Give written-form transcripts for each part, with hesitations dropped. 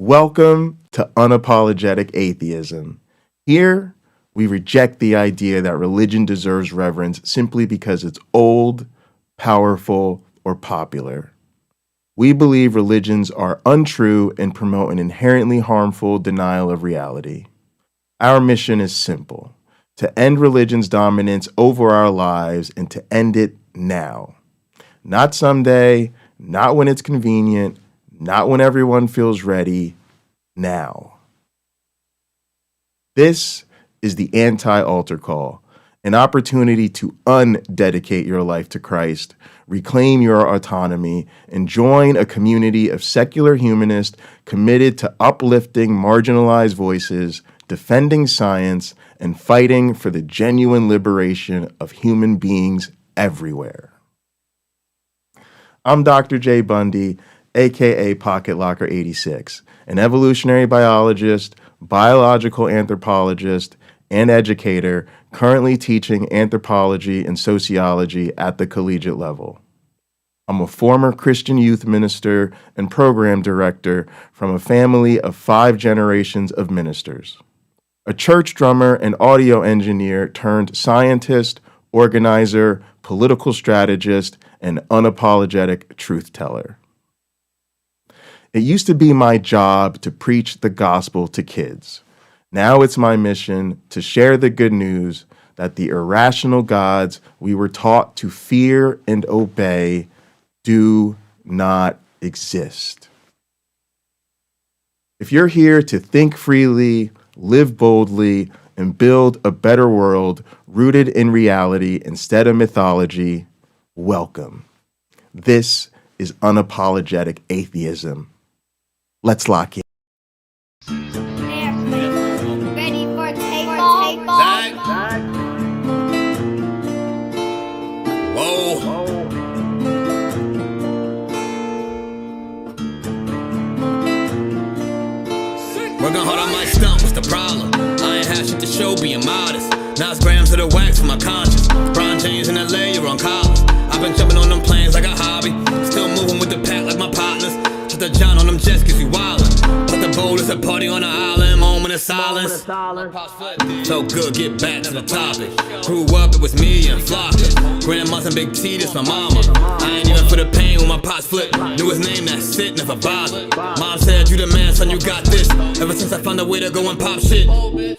Welcome to Unapologetic Atheism. Here, we reject the idea that religion deserves reverence simply because it's old, powerful, or popular. We believe religions are untrue and promote an inherently harmful denial of reality. Our mission is simple: to end religion's dominance over our lives and to end it now. Not someday, not when it's convenient, not when everyone feels ready, now. This is the anti-altar call, an opportunity to undedicate your life to Christ, reclaim your autonomy, and join a community of secular humanists committed to uplifting marginalized voices, defending science, and fighting for the genuine liberation of human beings everywhere. I'm Dr. J. Bundy, aka Pocket Locker 86, an evolutionary biologist, biological anthropologist, and educator currently teaching anthropology and sociology at the collegiate level. I'm a former Christian youth minister and program director from a family of 5 generations of ministers. A church drummer and audio engineer turned scientist, organizer, political strategist, and unapologetic truth teller. It used to be my job to preach the gospel to kids. Now it's my mission to share the good news that the irrational gods we were taught to fear and obey do not exist. If you're here to think freely, live boldly, and build a better world rooted in reality instead of mythology, welcome. This is Unapologetic Atheism. Let's lock in. Ready for takeoff? Whoa. Working hard on my stump, what's the problem? I ain't had shit to show, being modest. Now it's grams of the wax for my conscience. Brown James in LA, you're on college. I've been jumping on them planes like a hobby. Still moving with the pack like my partners. Shut the John on them jets, cause we wildin'. But the bowl is a party on the island, moment of silence. So good, get back to the topic. Grew up, it was me and Flocka. Grandma's and Big T, this my mama. I ain't even for the pain when my pots flip. Knew his name, that's it, never bothered. Mom said, you the man, son, you got this. Ever since I found a way to go and pop shit.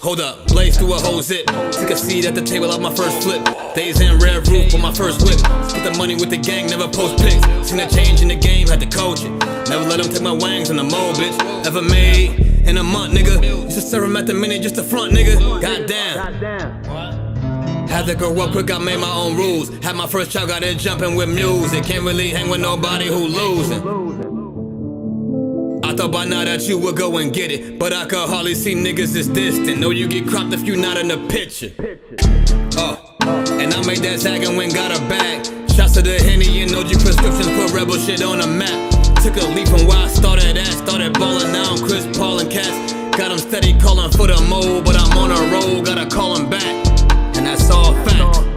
Hold up, blaze through a whole zip. Took a seat at the table of my first flip. Days in red roof with my first whip. Split the money with the gang, never post pics. Seen a change in the game, had to coach it. Never let them take my wangs on the mold, bitch. Ever made in a month, nigga. Used to serve him at the minute just to front, nigga. Goddamn. Had to grow up quick, I made my own rules. Had my first child, got it jumping with music. Can't really hang with nobody who losing. I thought by now that you would go and get it, but I could hardly see niggas this distant. Know you get cropped if you not in the picture. And I made that zag and went got a bag. Shots to the Henny and OG prescriptions, put rebel shit on the map. Took a leap from where I started at. Started ballin' now, Chris Paul and Cats. Got him steady calling for the mold, but I'm on a roll, gotta call him back. And that's all fact.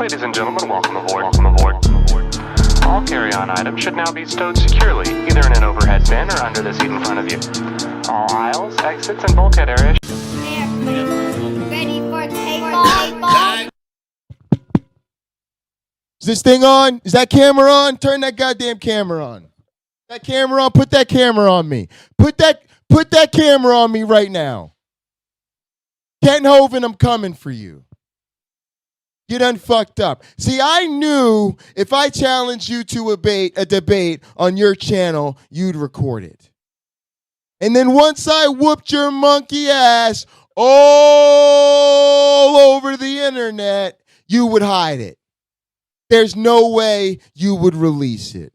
Ladies and gentlemen, welcome aboard. All carry-on items should now be stowed securely, either in an overhead bin or under the seat in front of you. All aisles, exits, and bulkhead areas. Ready for takeoff? Is this thing on? Is that camera on? Turn that goddamn camera on. That camera on? Put that camera on me. Put that camera on me right now. Kent Hovind, I'm coming for you. You done fucked up. See, I knew if I challenged you to a debate on your channel, you'd record it. And then once I whooped your monkey ass all over the internet, you would hide it. There's no way you would release it.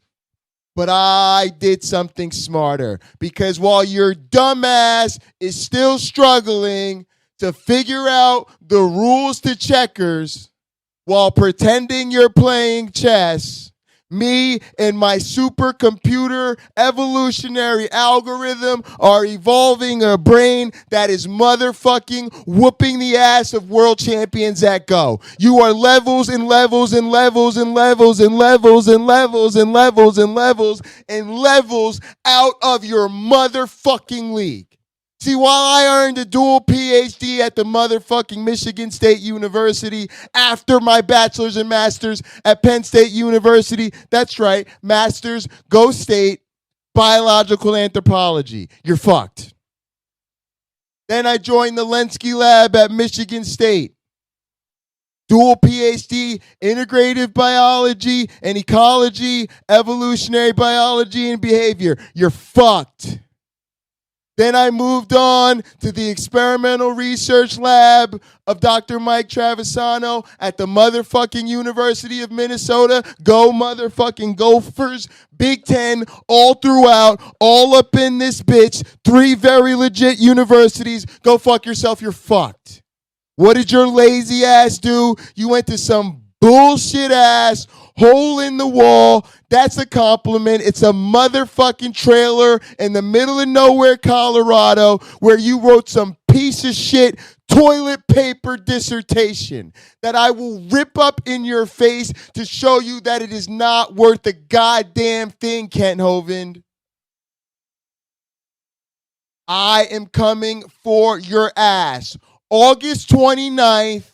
But I did something smarter, because while your dumbass is still struggling to figure out the rules to checkers while pretending you're playing chess, Me and my supercomputer evolutionary algorithm are evolving a brain that is motherfucking whooping the ass of world champions at Go. You are levels and levels and levels and levels and levels and levels and levels and levels and levels out of your motherfucking league. See, while I earned a dual PhD at the motherfucking Michigan State University after my bachelor's and master's at Penn State University, that's right, master's, go state, biological anthropology. You're fucked. Then I joined the Lenski Lab at Michigan State. Dual PhD, integrative biology and ecology, evolutionary biology and behavior. You're fucked. Then I moved on to the experimental research lab of Dr. Mike Travisano at the motherfucking University of Minnesota. Go motherfucking Gophers. Big Ten, all throughout, all up in this bitch. 3 very legit universities. Go fuck yourself, you're fucked. What did your lazy ass do? You went to some bullshit ass hole in the wall. That's a compliment. It's a motherfucking trailer in the middle of nowhere, Colorado, where you wrote some piece of shit toilet paper dissertation that I will rip up in your face to show you that it is not worth a goddamn thing, Kent Hovind. I am coming for your ass. August 29th,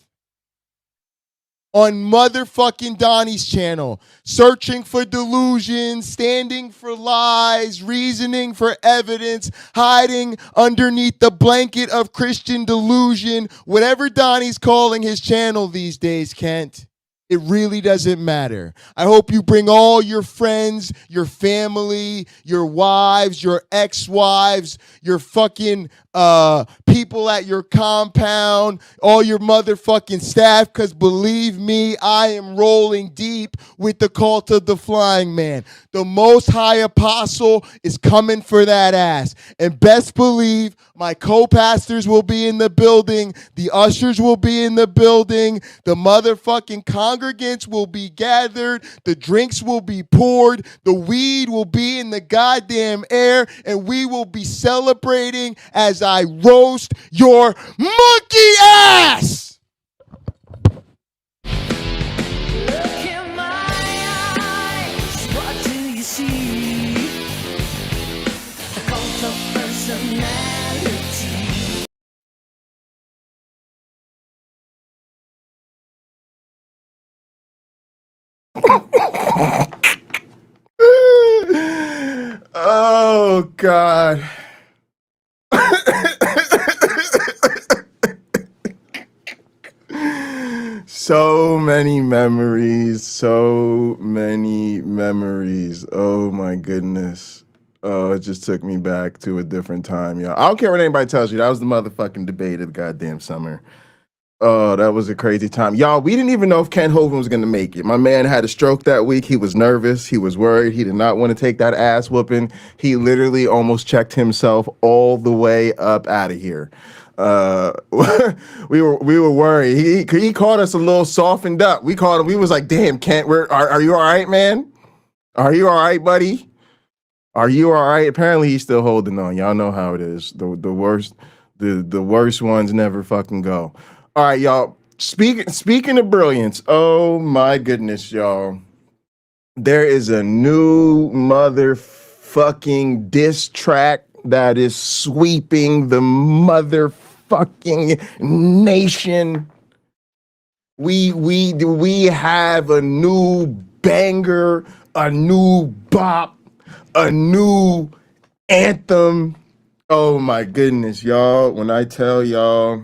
on motherfucking Donnie's channel, searching for delusions, standing for lies, reasoning for evidence, hiding underneath the blanket of Christian delusion, whatever Donnie's calling his channel these days, Kent. It really doesn't matter. I hope you bring all your friends, your family, your wives, your ex-wives, your fucking people at your compound, all your motherfucking staff, because believe me, I am rolling deep with the cult of the flying man. The Most High Apostle is coming for that ass. And best believe my co-pastors will be in the building. The ushers will be in the building. The motherfucking congregants will be gathered. The drinks will be poured. The weed will be in the goddamn air. And we will be celebrating as I roast your monkey ass! Look in my eyes, what do you see? A cult of personality. Oh, God. So many memories, so many memories. Oh my goodness. Oh, it just took me back to a different time, y'all. I don't care what anybody tells you. That was the motherfucking debate of the goddamn summer. Oh, that was a crazy time. Y'all, we didn't even know if Ken Hovind was going to make it. My man had a stroke that week. He was nervous. He was worried. He did not want to take that ass whooping. He literally almost checked himself all the way up out of here. We were worried. He caught us a little softened up. We called him. We was like, damn, Kent, are you all right, man? Are you all right, buddy? Are you all right? Apparently he's still holding on. Y'all know how it is. The worst ones never fucking go. All right, y'all. Speaking of brilliance, oh my goodness, y'all. There is a new motherfucking diss track that is sweeping the motherfucking nation. We have a new banger, a new bop, a new anthem. Oh my goodness, y'all. When I tell y'all,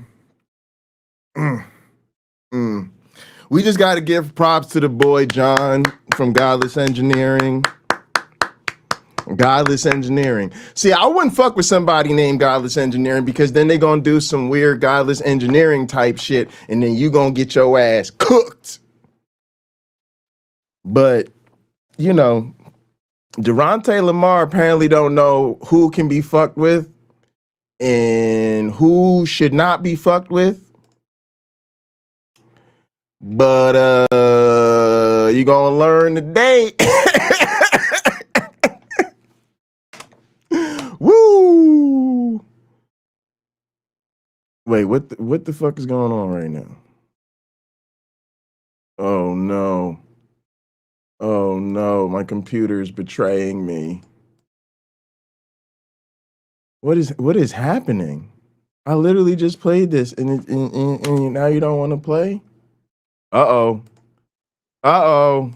we just got to give props to the boy John from Godless Engineering. Godless Engineering. See, I wouldn't fuck with somebody named Godless Engineering because then they gonna do some weird Godless Engineering type shit and then you gonna get your ass cooked. But, you know, Durante Lamar apparently don't know who can be fucked with and who should not be fucked with. But Well, you gonna learn today. Woo! Wait, what the fuck is going on right now? Oh no. Oh no, my computer is betraying me. What is happening? I literally just played this and now you don't want to play? Uh-oh. Uh-oh.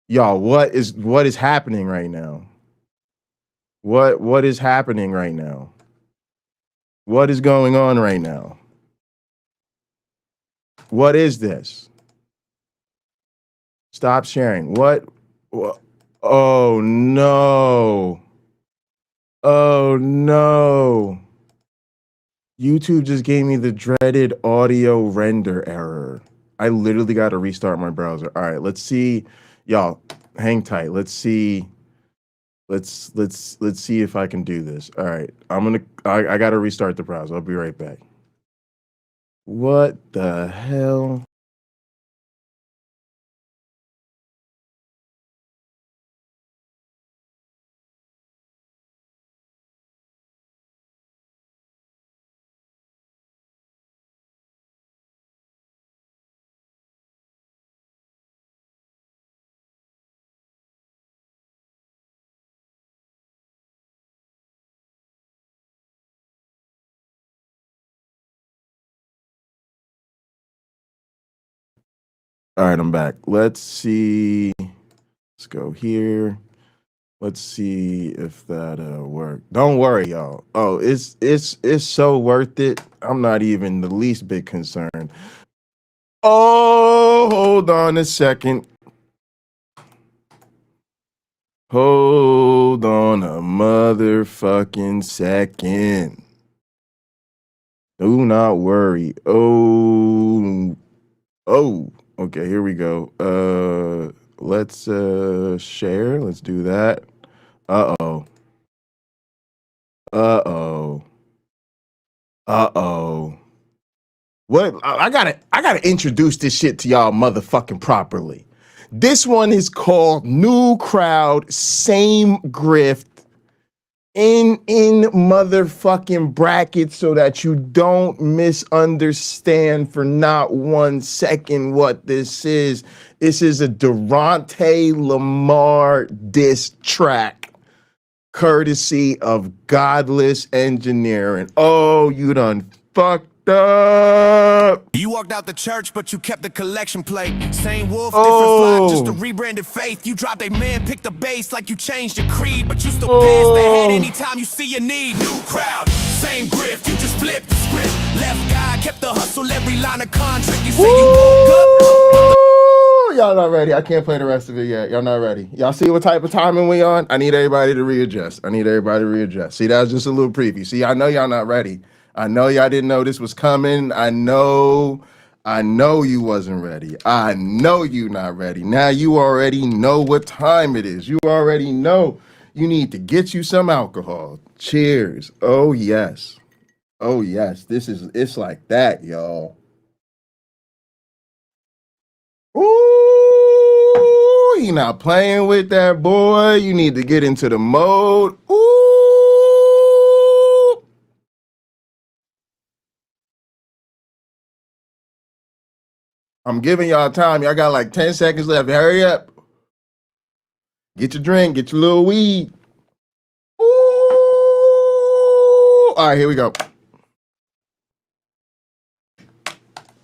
Y'all, what is happening right now? What is happening right now? What is going on right now? What is this? Stop sharing. What? Oh no. Oh no. YouTube just gave me the dreaded audio render error. I literally got to restart my browser. All right, let's see. Y'all, hang tight. Let's see. Let's see if I can do this. All right. I got to restart the browser. I'll be right back. What the hell? All right, I'm back. Let's see. Let's go here. Let's see if that worked. Don't worry, y'all. Oh, it's so worth it. I'm not even the least bit concerned. Oh, hold on a second. Hold on a motherfucking second. Do not worry. Oh. Okay, here we go. Let's share. Let's do that. Uh-oh. What? I gotta introduce this shit to y'all motherfucking properly. This one is called New Crowd, Same Grift, in motherfucking brackets so that you don't misunderstand for not 1 second what this is. This is a Durante Lamar diss track, courtesy of Godless Engineering. Oh, you done fucked up. You walked out the church, but you kept the collection plate. Same wolf, different flock, just a rebranded faith. You dropped a man, picked the bass like you changed your creed, but you still pass the head anytime you see a need. New crowd, same grift, you just flipped the script. Left guy, kept the hustle, every line of contract. You say you woke up. Y'all not ready. I can't play the rest of it yet. Y'all not ready. Y'all see what type of timing we on? I need everybody to readjust. See, that was just a little preview. See, I know y'all not ready. I know y'all didn't know this was coming. I know you wasn't ready. I know you not ready. Now you already know what time it is. You already know you need to get you some alcohol. Cheers. Oh yes. Oh yes. It's like that, y'all. Ooh, he not playing with that, boy. You need to get into the mode. Ooh. I'm giving y'all time. Y'all got like 10 seconds left. Hurry up. Get your drink. Get your little weed. Ooh. All right, here we go.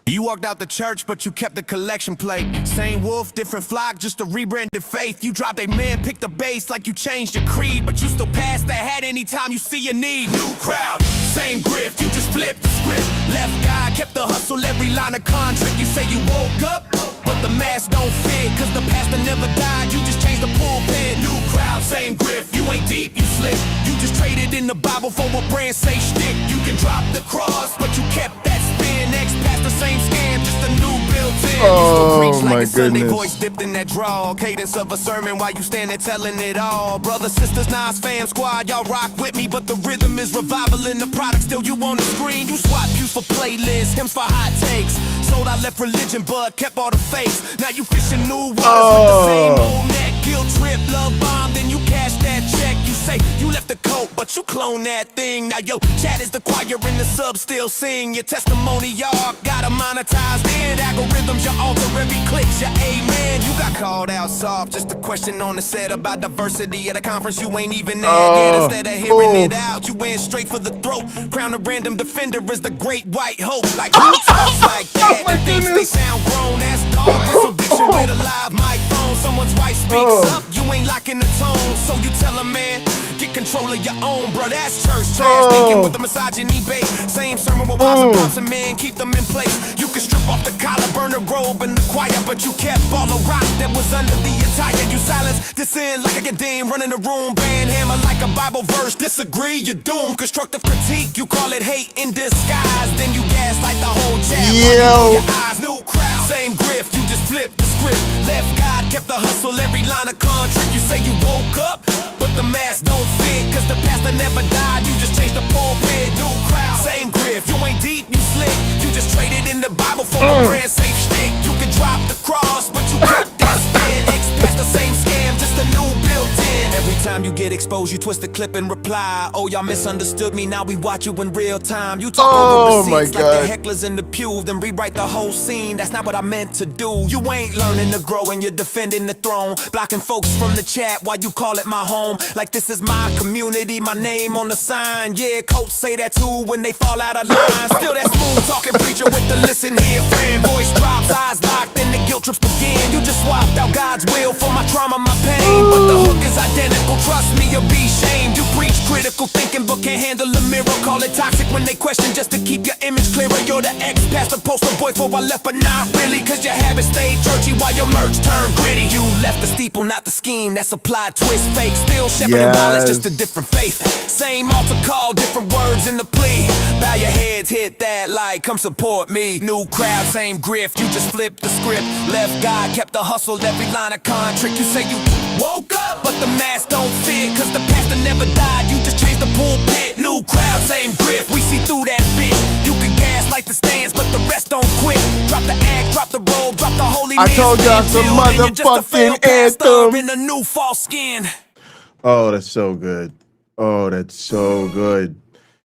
You walked out the church, but you kept the collection plate. Same wolf, different flock, just a rebranded faith. You dropped a man, picked the bass like you changed your creed, but you still pass the hat anytime you see a need. New crowd, same grift, you just flipped the script. Left guy, kept the hustle, every line of contract. You say you woke up, but the mask don't fit, cause the pastor never died, you just changed the pulpit. New crowd, same grift, you ain't deep, you slick. You just traded in the Bible for a brand say shtick. You can drop the cross, but you kept that spin. Next past the same scam, just a new built-in. Oh, You still preach my like a Sunday goodness. voice dipped in that draw. Cadence of a sermon while you stand there telling it all. Brothers, sisters, Nas fam squad, y'all rock with me, but the rhythm is revival in the product. Still you on the screen, you swap views for playlists, hymns for hot takes. old, I left religion, but kept all the faith. Now you fishing new waters with the same old net. Guilt trip, love bomb, then you cash that check. You say you left the coat, but you clone that thing. Now your chat is the choir and the sub still sing. Your testimony, y'all gotta monetize it. Algorithms, your alter every click, your amen. You got called out soft, just a question on the set about diversity at a conference you ain't even at. Yet instead of hearing it out, you went straight for the throat. Crown a random defender as the great white hope. Like who talks like that and thinks they sound grown? That's dog distribution with a live microphone. Someone's wife speaks up, you ain't locking the tone. So you tell a man, get control of your own, bro. That's church trash. Thinking with the misogyny bait. Same sermon with wives and pops and men, keep them in place. You can strip off the collar, burn a robe in the choir, but you kept all the rock that was under the attire. You silence dissent like a Gadim, running the room, band hammer like a Bible verse. Disagree, you're doomed. Constructive critique, you call it hate in disguise. Then you gaslight the whole chat. Yo. Your eyes, new crowd, same grift. You just flip the script. Left God, kept the hustle, every line of contract. You say you woke up, but the mask don't fit, cause the pastor never died. You just changed the pulpit. New crowd, same grift. You ain't deep, you slick. You just traded in the Bible for a brand safe stick. You can drop the cross, but you kept that spin. Ex-past the same scam, just a new built-in. Every time you get exposed, you twist the clip and reply. Oh, y'all misunderstood me, now we watch you in real time. You talk over receipts like the hecklers in the pew, then rewrite the whole scene. That's not what I meant to do. You ain't learning to grow and you're defending the throne. Blocking folks from the chat while you call it my home. Like this is my community, my name on the sign. Yeah, coats say that too when they fall out of line. Still that smooth talking preacher with the listen here friend. Voice drops, eyes locked, then the guilt trips begin. You just swapped out God's will for my trauma, my pain. But the hook is identical, trust me, you'll be shamed. You preach critical thinking but can't handle a mirror. Call it toxic when they question just to keep your image clearer. You're the ex-pastor, poster boy for I left, but not really, cause your habits stayed churchy while your merch turned gritty. You left the steeple, not the scheme. That's applied twist fake. Still shepherding wallets, just a different faith. Same altar call, different words in the plea. Bow your heads, hit that like, come support me. New crowd, same grift. You just flipped the script. Left God, kept the hustle, every line of contract. You say you woke up, but the mask don't fit, cause the pastor never died. You just changed the pulpit. New crowd, same grift. We see through that bit. You can gaslight the stands, but the rest don't quit. Drop the act, drop the robe, drop the holy. I told y'all some motherfucking anthem in a new false skin. Oh, that's so good. Oh, that's so good.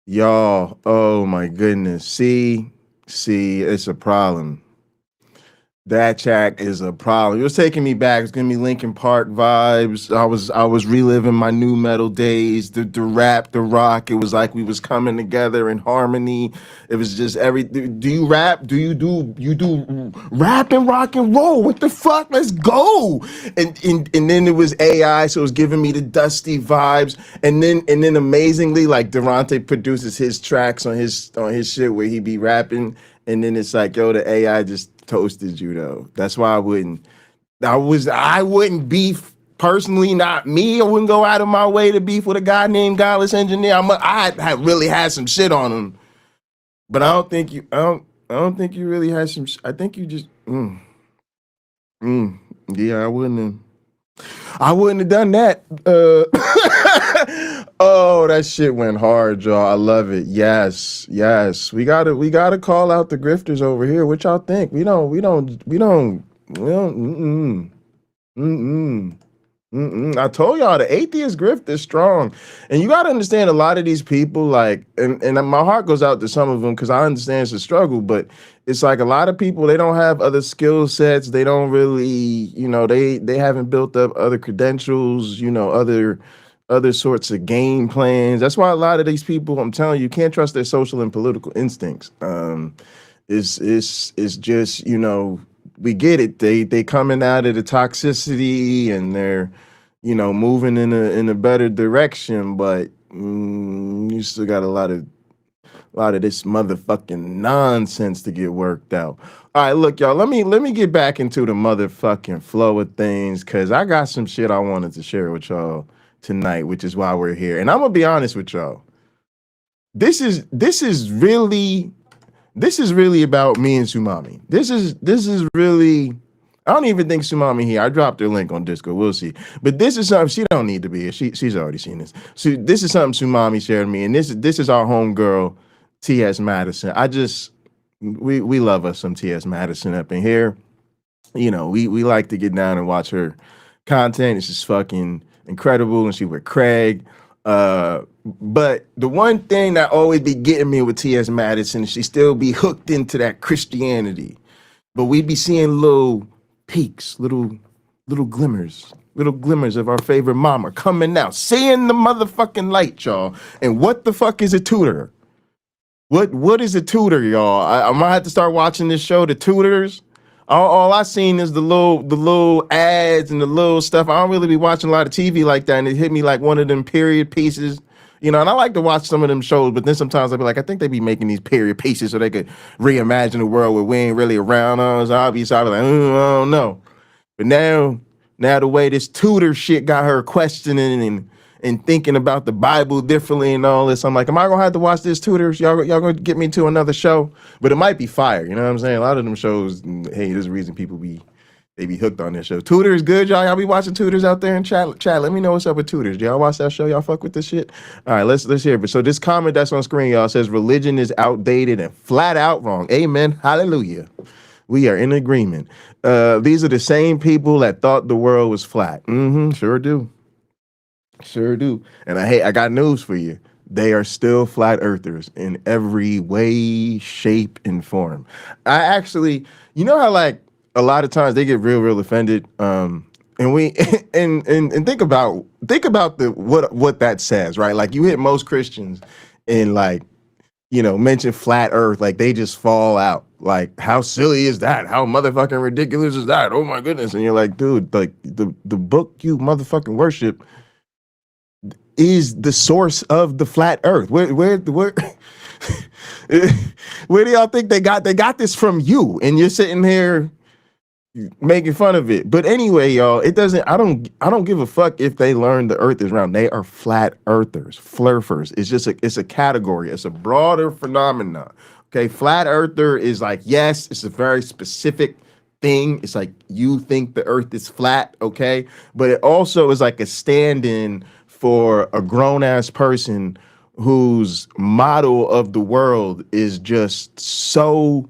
Y'all, oh my goodness. See, it's a problem. That track is a problem. It was taking me back. It's giving me Linkin Park vibes. I was reliving my new metal days. The rap, the rock. It was like we was coming together in harmony. It was just do you rap? Do you do rap and rock and roll? What the fuck? Let's go. And then it was AI, so it was giving me the Dusty vibes. And then amazingly, like Durante produces his tracks on his shit where he be rapping. And then it's like, yo, the AI just toasted you though. That's why I wouldn't beef personally, not me. I wouldn't go out of my way to beef with a guy named Godless Engineer. I really had some shit on him, but I don't think you really had some. I think you just yeah. I wouldn't have done that. Oh, that shit went hard, y'all. I love it. Yes. We gotta call out the grifters over here. What y'all think? We don't. I told y'all the atheist grift is strong, and you gotta understand a lot of these people. Like, and my heart goes out to some of them because I understand it's a struggle, but it's like a lot of people, they don't have other skill sets. They don't really, they haven't built up other credentials. Other sorts of game plans. That's why a lot of these people, I'm telling you, can't trust their social and political instincts. It's just, we get it. They coming out of the toxicity and they're, moving in a better direction, but you still got a lot of this motherfucking nonsense to get worked out. All right, look, y'all, let me get back into the motherfucking flow of things, because I got some shit I wanted to share with y'all tonight, which is why we're here. And I'm gonna be honest with y'all. This is really about me and Sumami. This is really, I don't even think Sumami here. I dropped her link on Discord. We'll see. But this is something she don't need to be here. She's already seen this. So this is something Sumami shared with me, and this is our homegirl, T.S. Madison. we love us some T.S. Madison up in here. You know, we like to get down and watch her content. It's just fucking incredible, and she with Craig. But the one thing that always be getting me with T.S. Madison is she still be hooked into that Christianity. But we be seeing little peaks, little glimmers of our favorite mama coming out, seeing the motherfucking light, y'all. And what the fuck is a tutor? What is a tutor, y'all? I might have to start watching this show, The Tutors. All I seen is the little ads and the little stuff. I don't really be watching a lot of TV like that, and it hit me like one of them period pieces. You know, and I like to watch some of them shows, but then sometimes I'll be like, I think they be making these period pieces so they could reimagine a world where we ain't really around. So I'll be like, I don't know. But now the way this tutor shit got her questioning and thinking about the Bible differently and all this, I'm like, am I gonna have to watch this Tutors? Y'all gonna get me to another show? But it might be fire, you know what I'm saying? A lot of them shows, hey, there's a reason people be hooked on this show. Tutors good, y'all. Y'all be watching Tutors out there in chat. Let me know what's up with Tutors. Do y'all watch that show? Y'all fuck with this shit? All right, let's hear it. So this comment that's on screen, y'all, says religion is outdated and flat out wrong. Amen. Hallelujah. We are in agreement. These are the same people that thought the world was flat. Sure do. Sure do. And I got news for you. They are still flat earthers in every way, shape, and form. I actually, you know how like a lot of times they get real offended. And we and think about what that says, right? Like you hit most Christians and like, you know, mention flat earth, like they just fall out. Like, how silly is that? How motherfucking ridiculous is that? Oh my goodness. And you're like, dude, like the book you motherfucking worship is the source of the flat earth. Where where do y'all think they got this from you? And you're sitting here making fun of it. But anyway, y'all, it doesn't, I don't give a fuck if they learn the earth is round. They are flat earthers, flurfers. It's a category. It's a broader phenomenon. Okay, flat earther is like, yes, it's a very specific thing. It's like you think the earth is flat, okay? But it also is like a stand-in for a grown-ass person whose model of the world is just so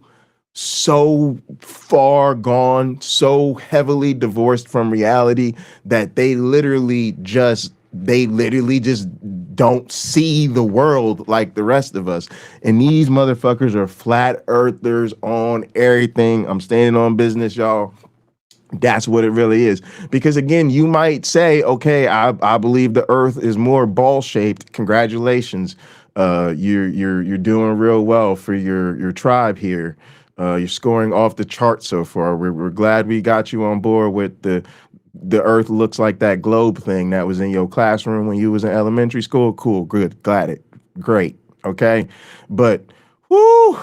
far gone, so heavily divorced from reality that they literally just don't see the world like the rest of us. And these motherfuckers are flat earthers on everything. I'm standing on business, y'all. That's what it really is. Because again, you might say, okay, I believe the earth is more ball shaped. Congratulations. You're doing real well for your tribe here. You're scoring off the chart so far. We're glad we got you on board with the earth looks like that globe thing that was in your classroom when you was in elementary school. Cool, good, great. Okay. But whoo,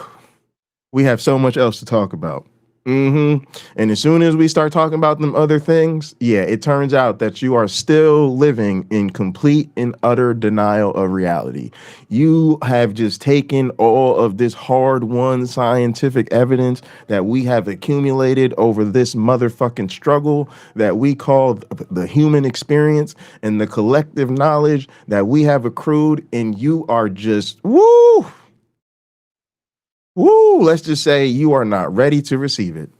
we have so much else to talk about. And as soon as we start talking about them other things, yeah, it turns out that you are still living in complete and utter denial of reality. You have just taken all of this hard-won scientific evidence that we have accumulated over this motherfucking struggle that we call the human experience and the collective knowledge that we have accrued, and you are just, let's just say you are not ready to receive it.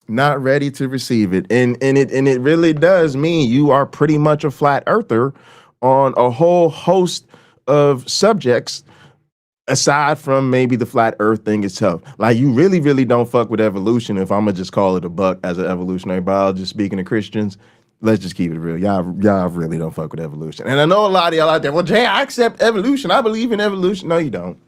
Not ready to receive it. And it really does mean you are pretty much a flat earther on a whole host of subjects aside from maybe the flat earth thing itself. Like you really don't fuck with evolution. If I'm gonna just call it a buck as an evolutionary biologist speaking to Christians, let's just keep it real. Y'all really don't fuck with evolution. And I know a lot of y'all out there, well, Jay, I accept evolution. I believe in evolution. No, you don't.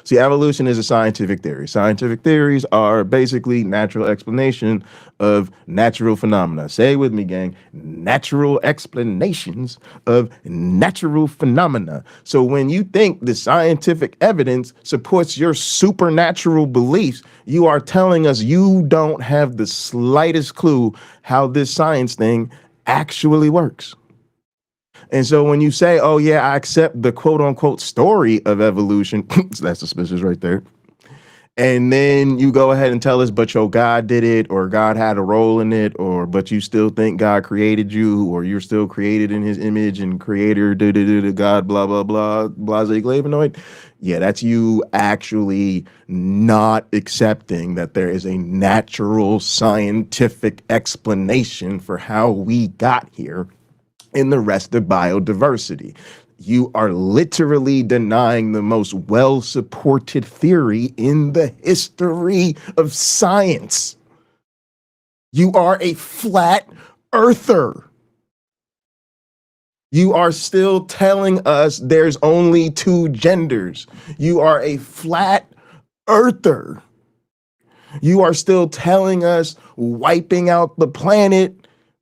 See, evolution is a scientific theory. Scientific theories are basically natural explanation of natural phenomena. Say it with me, gang. Natural explanations of natural phenomena. So when you think the scientific evidence supports your supernatural beliefs, you are telling us you don't have the slightest clue how this science thing actually works. And so when you say, oh, yeah, I accept the quote unquote story of evolution, that's suspicious right there. And then you go ahead and tell us, but your God did it, or God had a role in it, or but you still think God created you, or you're still created in his image and creator, God, blah, blah, blah, blase glavinoid. Yeah, that's you actually not accepting that there is a natural scientific explanation for how we got here in the rest of biodiversity. You are literally denying the most well-supported theory in the history of science. You are a flat earther. You are still telling us there's only two genders. You are a flat earther. You are still telling us wiping out the planet,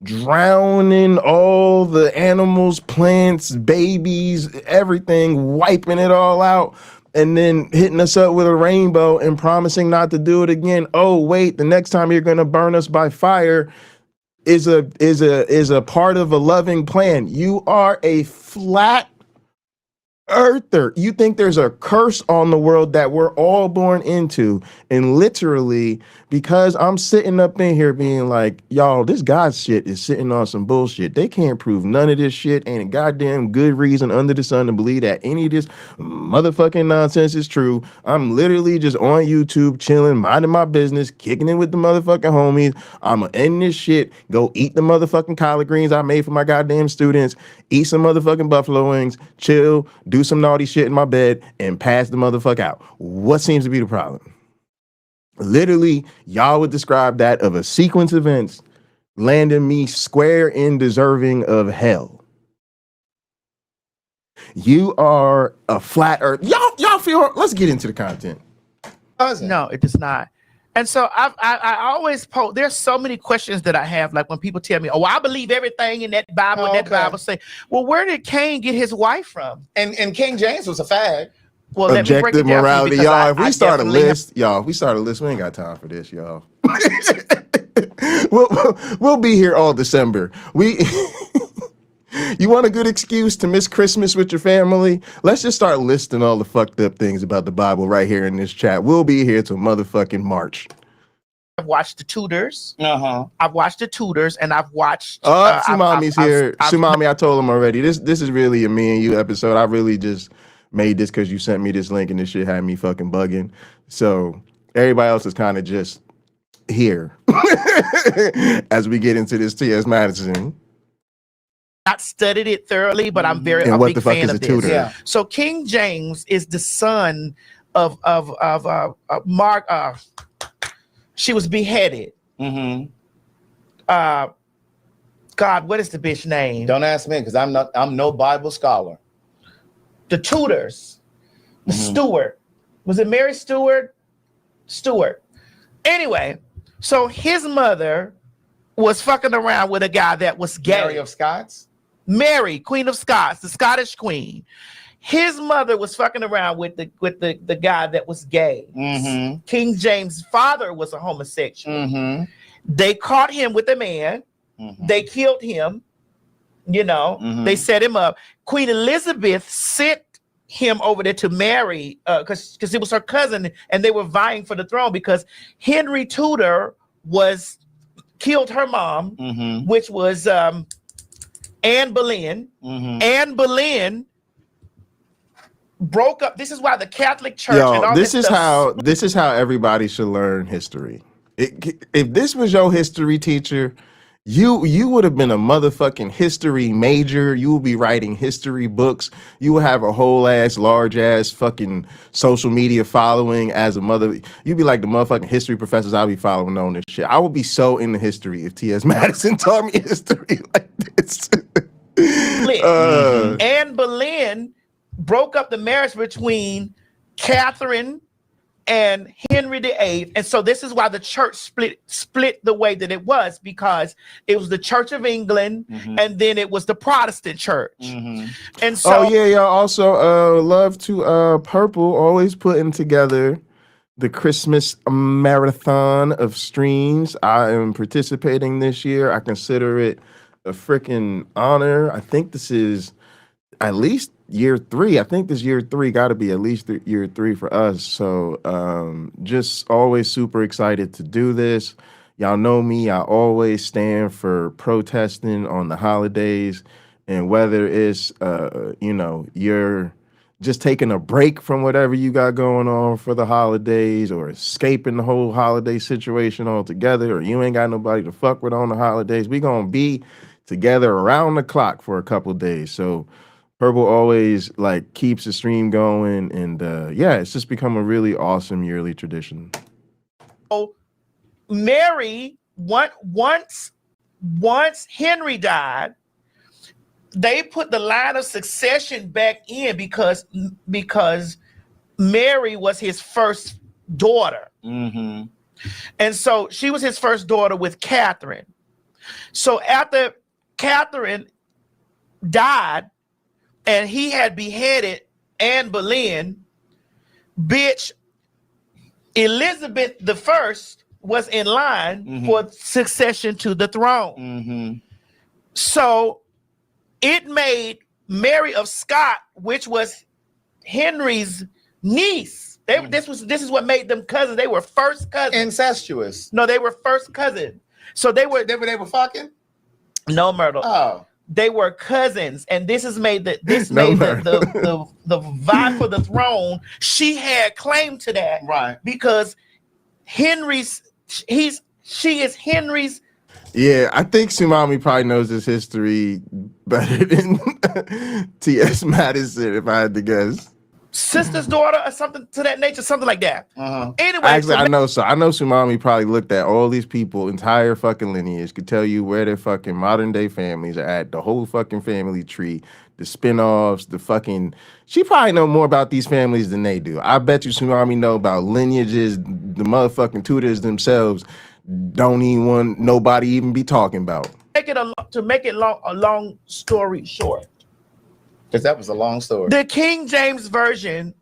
drowning all the animals, plants, babies, everything, wiping it all out, and then hitting us up with a rainbow and promising not to do it again. Oh, wait, the next time you're going to burn us by fire is a part of a loving plan. You are a flat earther. You think there's a curse on the world that we're all born into, and literally because I'm sitting up in here being like, y'all, this God shit is sitting on some bullshit. They can't prove none of this shit. Ain't a goddamn good reason under the sun to believe that any of this motherfucking nonsense is true. I'm literally just on YouTube chilling, minding my business, kicking it with the motherfucking homies. I'ma end this shit, go eat the motherfucking collard greens I made for my goddamn students, eat some motherfucking buffalo wings, chill, do some naughty shit in my bed, and pass the motherfucker out. What seems to be the problem? Literally, y'all would describe that of a sequence of events landing me square in deserving of hell. You are a flat earth. Y'all feel, let's get into the content. No, it does not. And so I always post, there's so many questions that I have, like when people tell me, oh, I believe everything in that Bible, and that Bible say, well, where did Cain get his wife from? And King James was a fag. Well, let me break it Objective down for you, morality, because y'all. If we I start a definitely list, we ain't got time for this, y'all. we'll be here all December. You want a good excuse to miss Christmas with your family? Let's just start listing all the fucked up things about the Bible right here in this chat. We'll be here till motherfucking March. I've watched the Tudors. I've watched the Tudors, and I've watched. Sumami's here. Sumami, I told him already. This is really a me and you episode. I really just made this because you sent me this link and this shit had me fucking bugging. So everybody else is kind of just here as we get into this T.S. Madison. Not studied it thoroughly, but I'm And a what big the fuck fan is of a this. tutor? Yeah. So King James is the son of Mark. She was beheaded. God, what is the bitch name? Don't ask me, because I'm no Bible scholar. The Tudors, the Stewart. Was it Mary Stewart? Stewart. Anyway, so his mother was fucking around with a guy that was gay. Mary of Scots? Mary, Queen of Scots, the Scottish queen. His mother was fucking around with the guy that was gay. King James' father was a homosexual. They caught him with a man. They killed him. They set him up. Queen Elizabeth sent him over there to marry, because it was her cousin, and they were vying for the throne because Henry Tudor killed her mom, which was Anne Boleyn. Anne Boleyn broke up. This is why the Catholic Church and all this is stuff. this is how everybody should learn history. If this was your history teacher, you would have been a motherfucking history major. You would be writing history books. You would have a whole ass large ass fucking social media following as a mother. You'd be like the motherfucking history professors I'll be following on this shit. I would be so into history if T.S. Madison taught me history like this. Anne Boleyn broke up the marriage between Catherine and Henry VIII, and so this is why the church split the way that it was, because it was the Church of England, and then it was the Protestant church. And so, y'all also love to Purple always putting together the Christmas marathon of streams. I am participating this year. I consider it a freaking honor. I think this is at least year 3. I think this year 3 got to be at least year 3 for us. So just always super excited to do this. Y'all know me. I always stand for protesting on the holidays, and whether it's you're just taking a break from whatever you got going on for the holidays, or escaping the whole holiday situation altogether, or you ain't got nobody to fuck with on the holidays, we gonna be together around the clock for a couple days. So Purple always like keeps the stream going, and it's just become a really awesome yearly tradition. So Mary, once Henry died, they put the line of succession back in because Mary was his first daughter. Mm-hmm. And so she was his first daughter with Catherine. So after Catherine died and he had beheaded Anne Boleyn, bitch, Elizabeth I was in line for succession to the throne. Mm-hmm. So it made Mary of Scott, which was Henry's niece. This is what made them cousins. They were first cousins. Incestuous. No, they were first cousins. So they were fucking? No, Myrtle. Oh. They were cousins, and this has made the vie for the throne. She had claim to that, right? Because she is Henry's. Yeah, I think Sumami probably knows this history better than T.S. Madison, if I had to guess. Sister's daughter or something to that nature, something like that. Anyway, actually, I know Sumami probably looked at all these people, entire fucking lineage, could tell you where their fucking modern day families are at, the whole fucking family tree, the spinoffs, the fucking. She probably know more about these families than they do. I bet you Sumami know about lineages, the motherfucking tutors themselves don't even want nobody even be talking about. To make it a long story short. Because that was a long story. The King James Version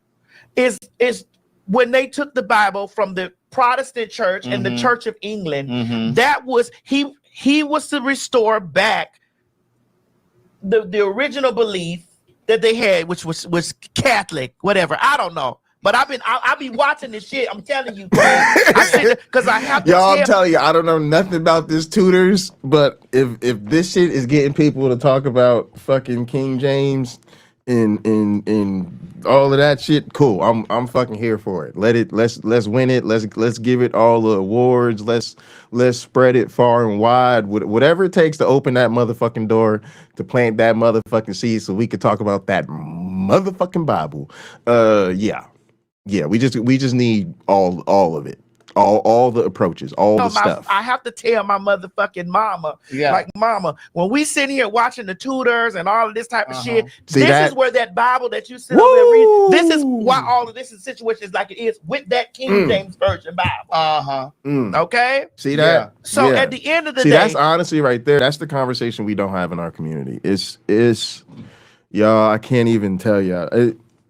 is when they took the Bible from the Protestant Church and the Church of England. That was he was to restore back the original belief that they had, which was Catholic, whatever. I don't know. But I'll be watching this shit. I'm telling you, because I have to. Y'all, I'm telling you, I don't know nothing about this tutors, but if this shit is getting people to talk about fucking King James and all of that shit, cool. I'm fucking here for it. Let's win it. Let's give it all the awards. Let's spread it far and wide. Whatever it takes to open that motherfucking door, to plant that motherfucking seed, so we could talk about that motherfucking Bible. Yeah, we just need all of it, all the approaches, all the stuff. I have to tell my motherfucking mama, like, mama, when we sit here watching the tutors and all of this type of shit, is where that Bible that you sit over there read. This is why all of this is situation is like it is with that King James Version Bible. Okay, see that? Yeah. So at the end of the day, that's honestly right there. That's the conversation we don't have in our community. It's y'all. I can't even tell y'all.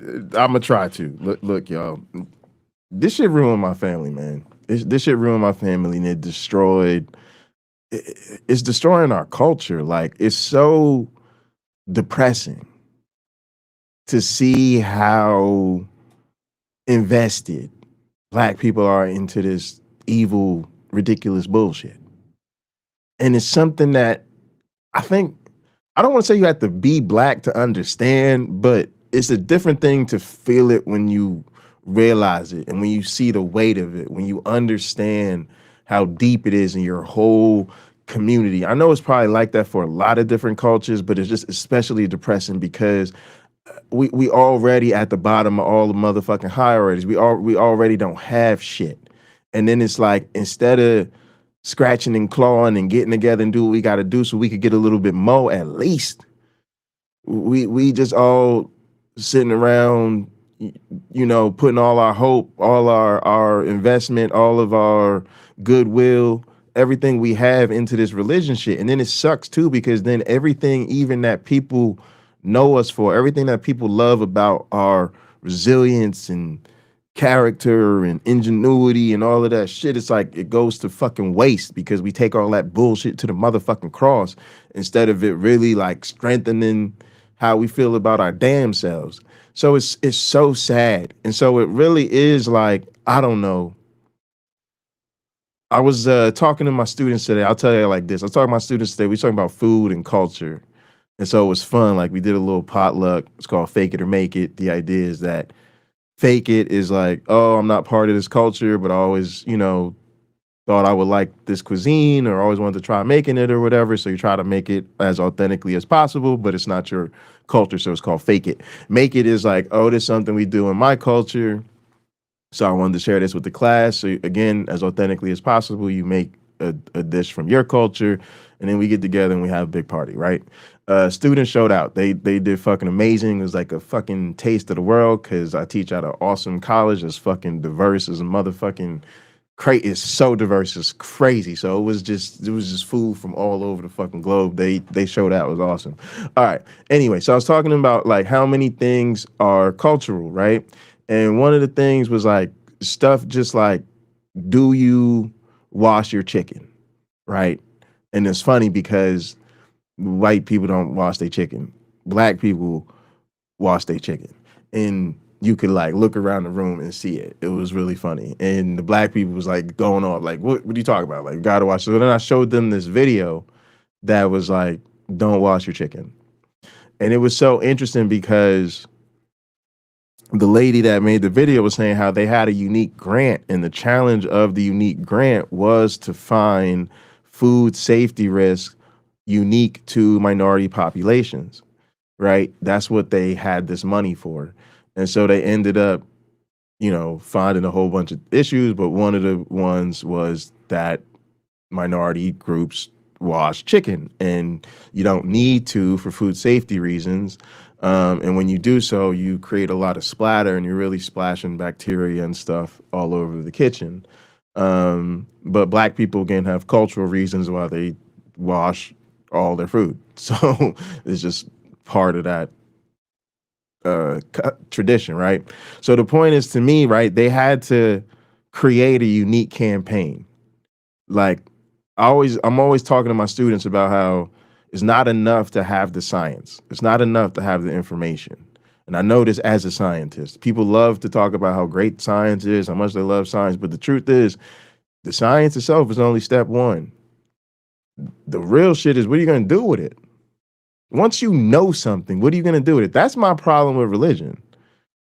I'm gonna try to look, y'all. This shit ruined my family, man. This shit ruined my family, and it's destroying our culture. Like, it's so depressing to see how invested Black people are into this evil, ridiculous bullshit. And it's something that I think, I don't want to say you have to be Black to understand, but it's a different thing to feel it when you realize it and when you see the weight of it, when you understand how deep it is in your whole community. I know it's probably like that for a lot of different cultures, but it's just especially depressing because we already at the bottom of all the motherfucking hierarchies. We already don't have shit. And then it's like, instead of scratching and clawing and getting together and do what we got to do so we could get a little bit more, at least we just all sitting around, putting all our hope, all our investment, all of our goodwill, everything we have into this religion shit. And then it sucks too, because then everything, even that people know us for, everything that people love about our resilience and character and ingenuity and all of that shit, it's like it goes to fucking waste because we take all that bullshit to the motherfucking cross instead of it really like strengthening how we feel about our damn selves. So it's so sad. And so it really is like, I don't know. I was talking to my students today. I'll tell you like this. I was talking to my students today. We were talking about food and culture. And so it was fun. Like we did a little potluck. It's called Fake It or Make It. The idea is that fake it is like, oh, I'm not part of this culture, but I always, thought I would like this cuisine or always wanted to try making it or whatever. So you try to make it as authentically as possible, but it's not your culture. So it's called fake it. Make it is like, oh, this is something we do in my culture. So I wanted to share this with the class. So again, as authentically as possible, you make a dish from your culture, and then we get together and we have a big party, right? Students showed out. They did fucking amazing. It was like a fucking taste of the world because I teach at an awesome college that's fucking diverse as a motherfucking it's so diverse, it's crazy. So it was just food from all over the fucking globe. They showed out. It was awesome. All right. Anyway, so I was talking about like how many things are cultural, right? And one of the things was like stuff just like, do you wash your chicken, right? And it's funny because white people don't wash their chicken. Black people wash their chicken. And you could like look around the room and see it. It was really funny. And the black people was like going off, like, what are you talking about? Like, gotta watch. So then I showed them this video that was like, don't wash your chicken. And it was so interesting because the lady that made the video was saying how they had a unique grant, and the challenge of the unique grant was to find food safety risks unique to minority populations, right? That's what they had this money for. And so they ended up, finding a whole bunch of issues, but one of the ones was that minority groups wash chicken, and you don't need to for food safety reasons. And when you do so, you create a lot of splatter, and you're really splashing bacteria and stuff all over the kitchen. But black people, again, have cultural reasons why they wash all their food. So it's just part of that tradition, right? So the point is, to me, right, they had to create a unique campaign. Like I'm always talking to my students about how it's not enough to have the science. It's not enough to have the information. And I know this as a scientist. People love to talk about how great science is, how much they love science, but the truth is, the science itself is only step one. The real shit is, what are you going to do with it? Once you know something, what are you going to do with it? That's my problem with religion.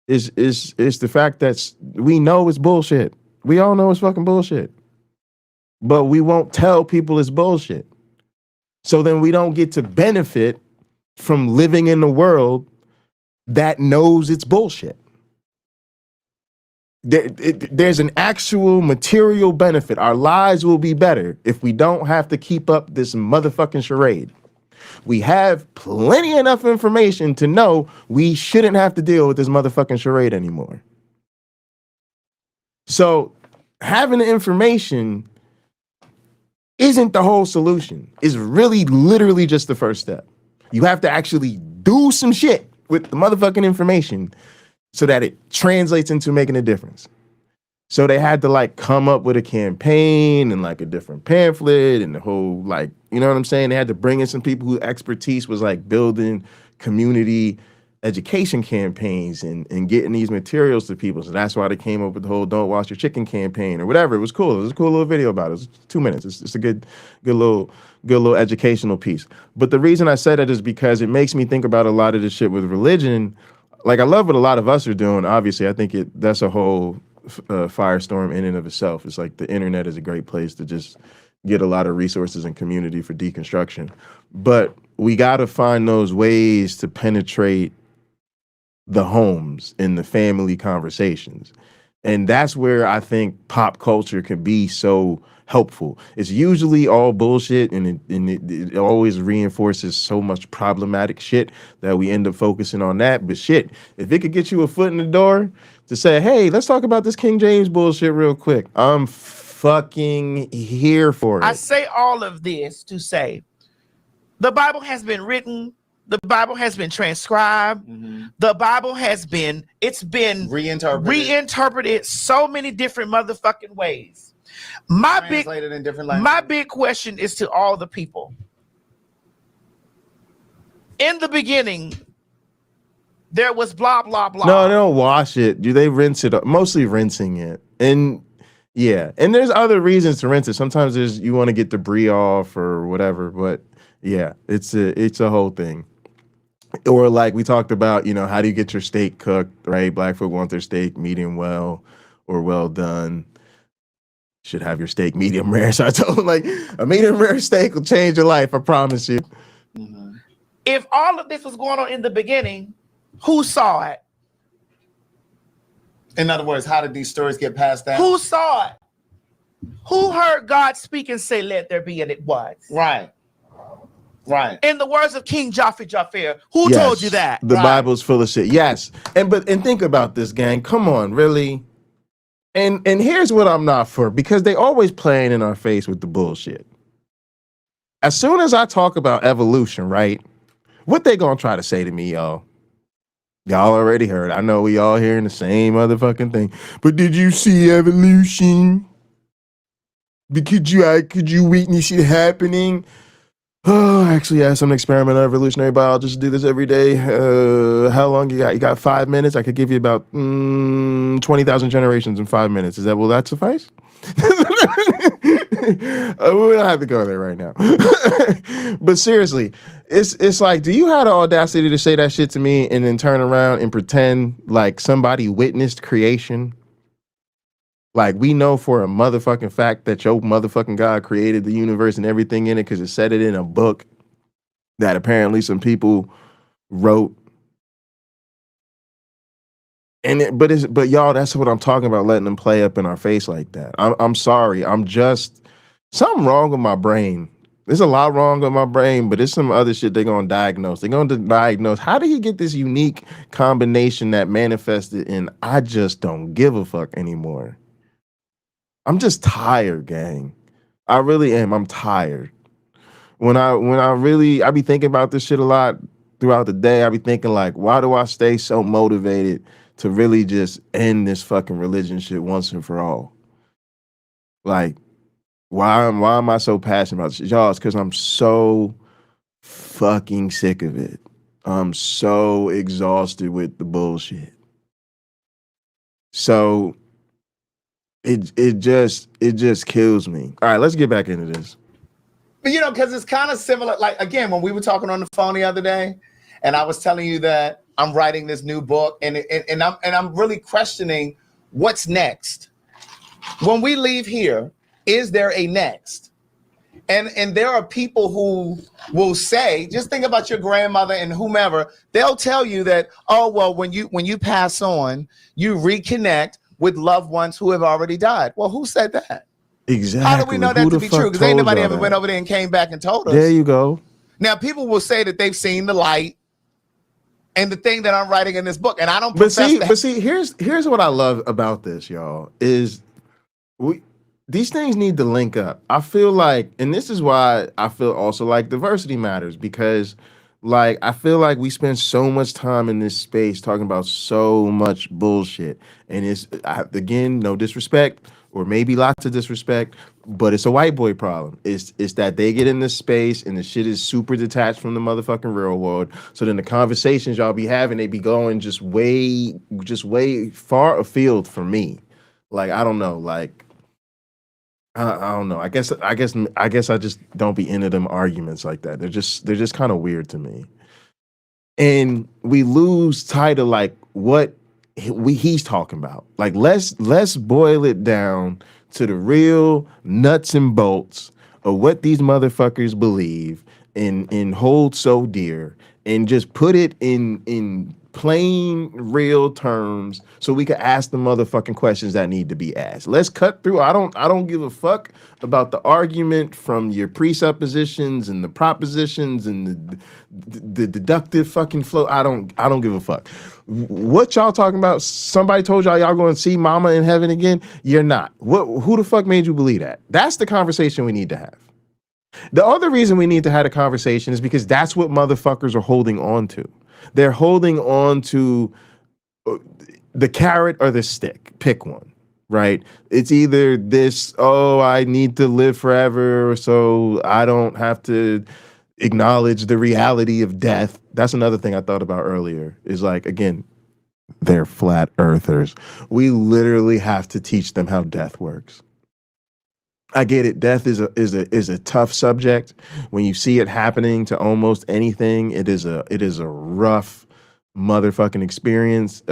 Is the fact that we know it's bullshit. We all know it's fucking bullshit. But we won't tell people it's bullshit. So then we don't get to benefit from living in a world that knows it's bullshit. There's an actual material benefit. Our lives will be better if we don't have to keep up this motherfucking charade. We have plenty enough information to know we shouldn't have to deal with this motherfucking charade anymore. So having the information isn't the whole solution. It's really literally just the first step. You have to actually do some shit with the motherfucking information so that it translates into making a difference. So they had to like come up with a campaign and like a different pamphlet and the whole, like, you know what I'm saying? They had to bring in some people whose expertise was like building community education campaigns and getting these materials to people. So that's why they came up with the whole "Don't Wash Your Chicken" campaign or whatever. It was cool. It was a cool little video about it. It was 2 minutes. It's a good little educational piece. But the reason I said that is because it makes me think about a lot of this shit with religion. Like, I love what a lot of us are doing. Obviously, I think that's a whole firestorm in and of itself. It's like the internet is a great place to just get a lot of resources and community for deconstruction. But we got to find those ways to penetrate the homes and the family conversations. And that's where I think pop culture can be so helpful. It's usually all bullshit, and it always reinforces so much problematic shit that we end up focusing on that. But shit, if it could get you a foot in the door to say, hey, let's talk about this King James bullshit real quick, I'm fucking here for it. I say all of this to say the Bible has been written. The Bible has been transcribed. Mm-hmm. The Bible has been reinterpreted so many different motherfucking ways. My big question is to all the people. In the beginning, There was blah blah blah. No, they don't wash it. Do they rinse it up? Mostly rinsing it. And yeah, and there's other reasons to rinse it. Sometimes there's you want to get debris off or whatever, but yeah, it's a whole thing. Or like we talked about, how do you get your steak cooked, right? Black folk want their steak medium well or well done. Should have your steak medium rare. So I told him, like, a medium rare steak will change your life, I promise you. If all of this was going on in the beginning, who saw it? In other words, how did these stories get passed down? Who saw it? Who heard God speak and say, let there be, and it was? Right. Right. In the words of King Jafar, who Yes, told you that? The Right. Bible's full of shit. Yes. And think about this, gang. Come on, really? And here's what I'm not for, because they always playing in our face with the bullshit. As soon as I talk about evolution, right? What they gonna try to say to me, y'all? Y'all already heard. I know we all hearing the same motherfucking thing. But did you see evolution? Could you witness it happening? Oh, actually, as I'm an experimental evolutionary biologist, do this every day. How long you got? You got 5 minutes? I could give you about 20,000 generations in 5 minutes. Will that suffice? We don't have to go there right now. But seriously, it's like, do you have the audacity to say that shit to me and then turn around and pretend like somebody witnessed creation? Like, we know for a motherfucking fact that your motherfucking God created the universe and everything in it because it said it in a book that apparently some people wrote. But y'all, that's what I'm talking about, letting them play up in our face like that. I'm sorry. Something wrong with my brain. There's a lot wrong with my brain, but there's some other shit they're going to diagnose. They're going to diagnose, how did he get this unique combination that manifested in I just don't give a fuck anymore? I'm just tired, gang. I really am. I'm tired. When I be thinking about this shit a lot throughout the day, I be thinking like, why do I stay so motivated to really just end this fucking religion shit once and for all? Like, why am I so passionate about this? Y'all, it's because I'm so fucking sick of it. I'm so exhausted with the bullshit. So it just kills me. All right, let's get back into this. But because it's kind of similar. Like, again, when we were talking on the phone the other day, and I was telling you that I'm writing this new book, and I'm really questioning what's next. When we leave here, is there a next? And there are people who will say, just think about your grandmother and whomever, they'll tell you that, oh, well, when you pass on, you reconnect with loved ones who have already died. Well, who said that? Exactly. How do we know that to be true? Because ain't nobody ever went over there and came back and told us. There you go. Now, people will say that they've seen the light and the thing that I'm writing in this book, and I don't profess that. But see, here's what I love about this, y'all, is these things need to link up. I feel like, and this is why I feel also like diversity matters, because like I feel like we spend so much time in this space talking about so much bullshit, and it's again, no disrespect, or maybe lots of disrespect, but it's a white boy problem. It's that they get in this space and the shit is super detached from the motherfucking real world. So then the conversations y'all be having, they be going just way far afield for me. Like, I don't know, like I don't know. I guess I just don't be into them arguments like that. They're just kind of weird to me. And we lose sight of like what he's talking about. Like, let's boil it down to the real nuts and bolts of what these motherfuckers believe and hold so dear, and just put it in plain real terms so we can ask the motherfucking questions that need to be asked. Let's cut through. I don't give a fuck about the argument from your presuppositions and the propositions and the deductive fucking flow. I don't give a fuck. What y'all talking about? Somebody told y'all going to see mama in heaven again? You're not. Who the fuck made you believe that? That's the conversation we need to have. The other reason we need to have a conversation is because that's what motherfuckers are holding on to. They're holding on to the carrot or the stick. Pick one, right? It's either this, oh, I need to live forever, so I don't have to acknowledge the reality of death. That's another thing I thought about earlier is like, again, they're flat earthers. We literally have to teach them how death works. I get it. Death is a tough subject. When you see it happening to almost anything, it is a rough motherfucking experience.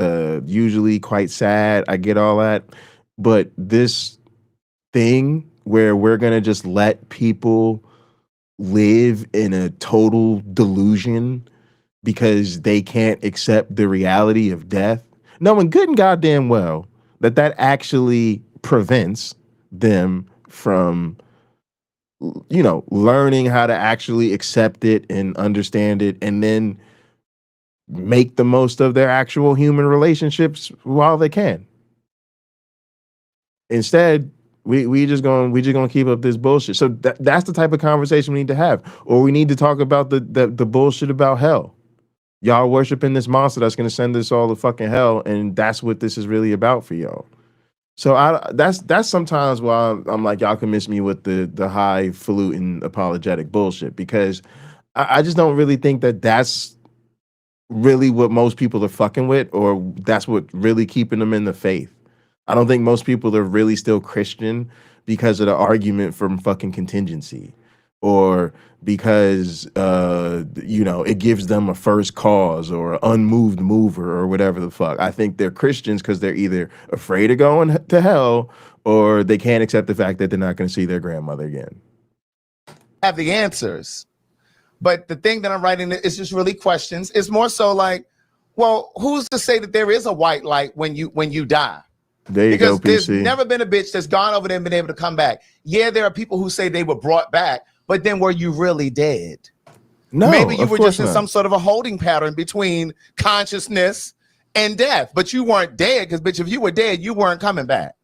Usually quite sad. I get all that, but this thing where we're gonna just let people live in a total delusion because they can't accept the reality of death, knowing good and goddamn well that actually prevents them from, you know, learning how to actually accept it and understand it and then make the most of their actual human relationships while they can. Instead, we just gonna keep up this bullshit. So that's the type of conversation we need to have. Or we need to talk about the bullshit about hell. Y'all worshiping this monster that's gonna send us all to fucking hell, and that's what this is really about for y'all. So that's sometimes why I'm like, y'all can miss me with the highfalutin apologetic bullshit, because I just don't really think that that's really what most people are fucking with, or that's what really keeping them in the faith. I don't think most people are really still Christian because of the argument from fucking contingency, or because you know, it gives them a first cause or an unmoved mover or whatever the fuck. I think they're Christians because they're either afraid of going to hell or they can't accept the fact that they're not going to see their grandmother again. Have the answers, but the thing that I'm writing is just really questions. It's more so like, well, who's to say that there is a white light when you die? There you Because go, there's PC. never been a bitch that's gone over there and been able to come back. Yeah, there are people who say they were brought back, but then were you really dead? No, maybe you of were course just in not. some sort of a holding pattern between consciousness and death, but you weren't dead, because bitch, if you were dead, you weren't coming back.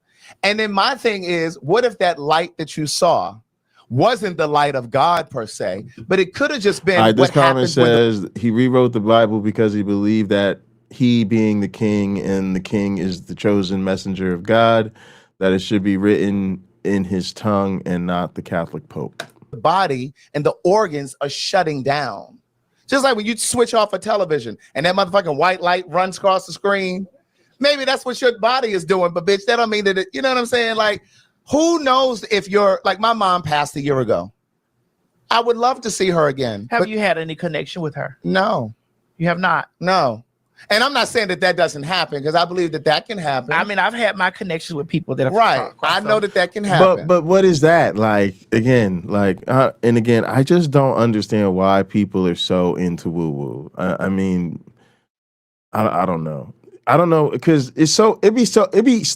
And then my thing is, what if that light that you saw wasn't the light of God per se, but it could have just been All right, this what comment happens when says he rewrote the Bible because he believed that he being the king and the king is the chosen messenger of God, that it should be written in his tongue and not the Catholic Pope. the body and the organs are shutting down. Just like when you switch off a television and that motherfucking white light runs across the screen, maybe that's what your body is doing, but bitch, that don't mean that it, you know what I'm saying? Like, who knows if you're, like, my mom passed a year ago. I would love to see her again. Have but you had any connection with her? No, You have not. no. And I'm not saying that that doesn't happen, because I believe that that can happen. I mean, I've had my connections with people that have right. I know that that can happen. But what is that? Like, again, like, and again, I just don't understand why people are so into woo woo. I mean, I don't know. I don't know, because it'd be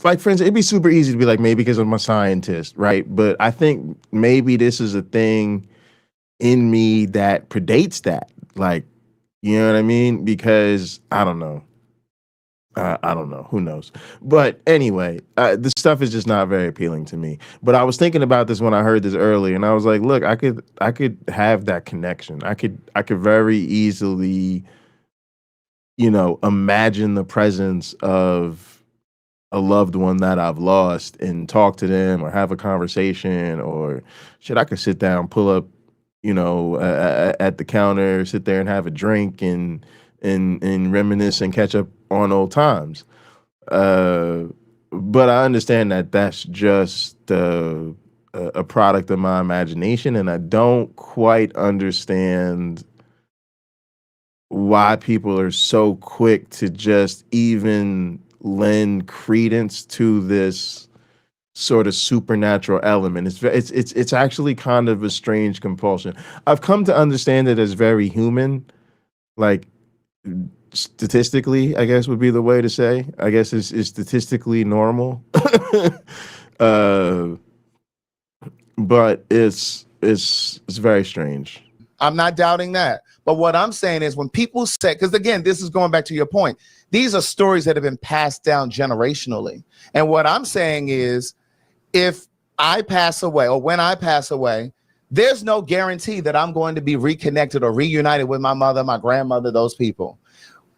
like, for instance, it'd be super easy to be like, maybe because I'm a scientist, right? But I think maybe this is a thing in me that predates that. Like, you know what I mean? Because I don't know. I don't know. Who knows? But anyway, this stuff is just not very appealing to me. But I was thinking about this when I heard this earlier, and I was like, look, I could have that connection. I could very easily, you know, imagine the presence of a loved one that I've lost and talk to them or have a conversation, or shit, I could sit down, pull up, you know, at the counter, sit there and have a drink and reminisce and catch up on old times. But I understand that that's just a product of my imagination, and I don't quite understand why people are so quick to just even lend credence to this sort of supernatural element. It's actually kind of a strange compulsion. I've come to understand it as very human, like statistically, I guess would be the way to say. I guess it's statistically normal. But it's very strange. I'm not doubting that. But what I'm saying is, when people say, because again, this is going back to your point, these are stories that have been passed down generationally. And what I'm saying is, if I pass away, or when I pass away, there's no guarantee that I'm going to be reconnected or reunited with my mother, my grandmother, those people.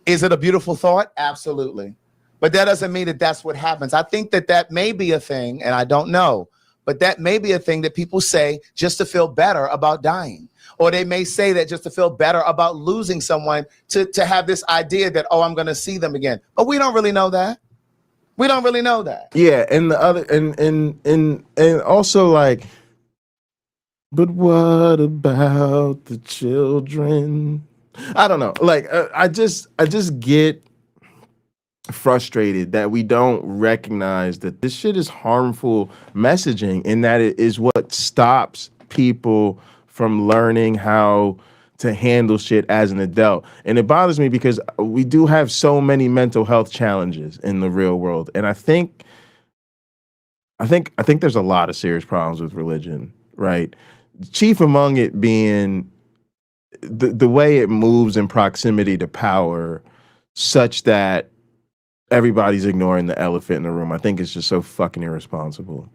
Is it a beautiful thought? Absolutely. But that doesn't mean that that's what happens. I think that that may be a thing, and I don't know, but that may be a thing that people say just to feel better about dying. or they may say that just to feel better about losing someone, to have this idea that, oh, I'm going to see them again. But we don't really know that. We don't really know that. Yeah, and the other and also like, but what about the children? I don't know. Like I just get frustrated that we don't recognize that this shit is harmful messaging, and that it is what stops people from learning how to handle shit as an adult. And it bothers me because we do have so many mental health challenges in the real world, and I think there's a lot of serious problems with religion, right? Chief among it being the way it moves in proximity to power, such that everybody's ignoring the elephant in the room. I think it's just so fucking irresponsible.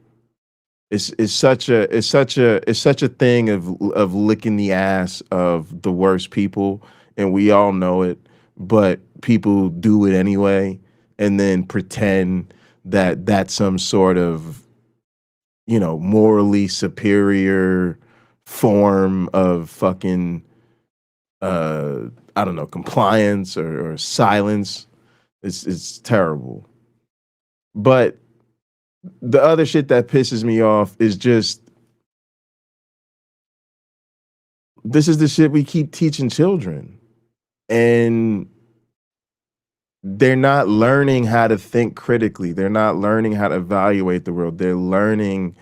It's such a thing of licking the ass of the worst people, and we all know it, but people do it anyway, and then pretend that that's some sort of, you know, morally superior form of fucking I don't know, compliance or silence. It's terrible. But the other shit that pisses me off is just, this is the shit we keep teaching children, and they're not learning how to think critically. They're not learning how to evaluate the world. They're learning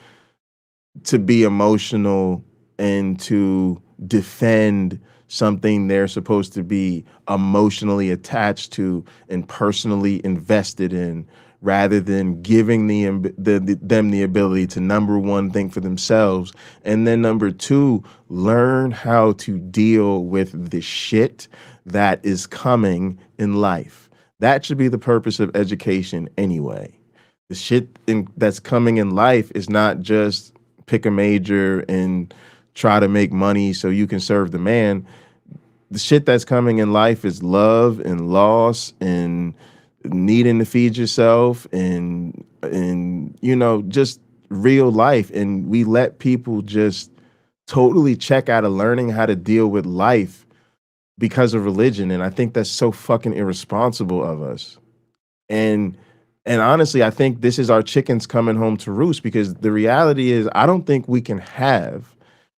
to be emotional and to defend something they're supposed to be emotionally attached to and personally invested in, rather than giving them the ability to, number one, think for themselves, and then number two, learn how to deal with the shit that is coming in life. That should be the purpose of education anyway. The shit that's coming in life is not just pick a major and try to make money so you can serve the man. The shit that's coming in life is love and loss and needing to feed yourself and you know, just real life. And we let people just totally check out of learning how to deal with life because of religion. And I think that's so fucking irresponsible of us. And honestly, I think this is our chickens coming home to roost, because the reality is, I don't think we can have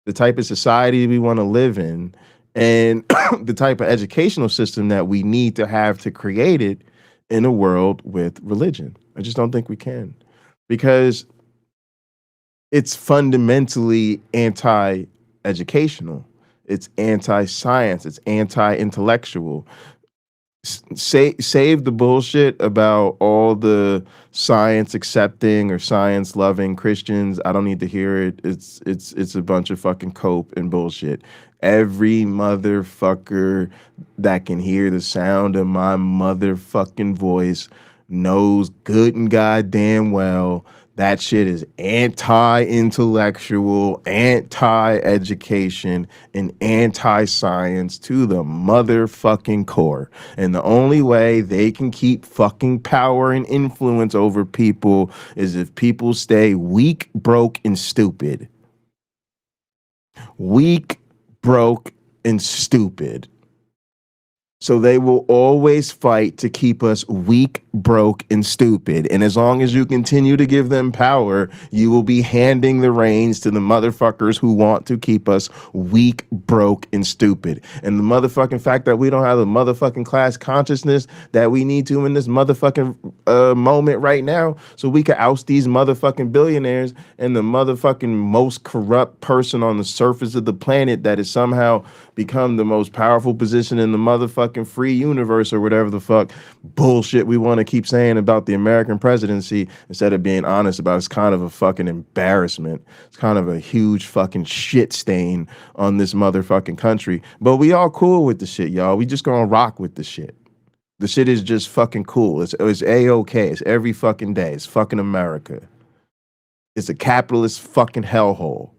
the type of society we want to live in and the type of educational system that we need to have to create it in a world with religion. I just don't think we can, because it's fundamentally anti-educational. It's anti-science. It's anti-intellectual. Save the bullshit about all the science accepting or science loving Christians. I don't need to hear it. It's a bunch of fucking cope and bullshit. Every motherfucker that can hear the sound of my motherfucking voice knows good and goddamn well that shit is anti-intellectual, anti-education, and anti-science to the motherfucking core. And the only way they can keep fucking power and influence over people is if people stay weak, broke, and stupid. Weak, broke, and stupid. So they will always fight to keep us weak, broke, and stupid. And as long as you continue to give them power, you will be handing the reins to the motherfuckers who want to keep us weak, broke, and stupid. And the motherfucking fact that we don't have the motherfucking class consciousness that we need to in this motherfucking moment right now, so we can oust these motherfucking billionaires and the motherfucking most corrupt person on the surface of the planet that has somehow become the most powerful position in the motherfucking free universe, or whatever the fuck bullshit we want to keep saying about the American presidency, instead of being honest about it. It's kind of a fucking embarrassment. It's kind of a huge fucking shit stain on this motherfucking country. But we all cool with the shit, y'all. We just gonna rock with the shit. The shit is just fucking cool. It's A-OK. It's every fucking day. It's fucking America. It's a capitalist fucking hellhole.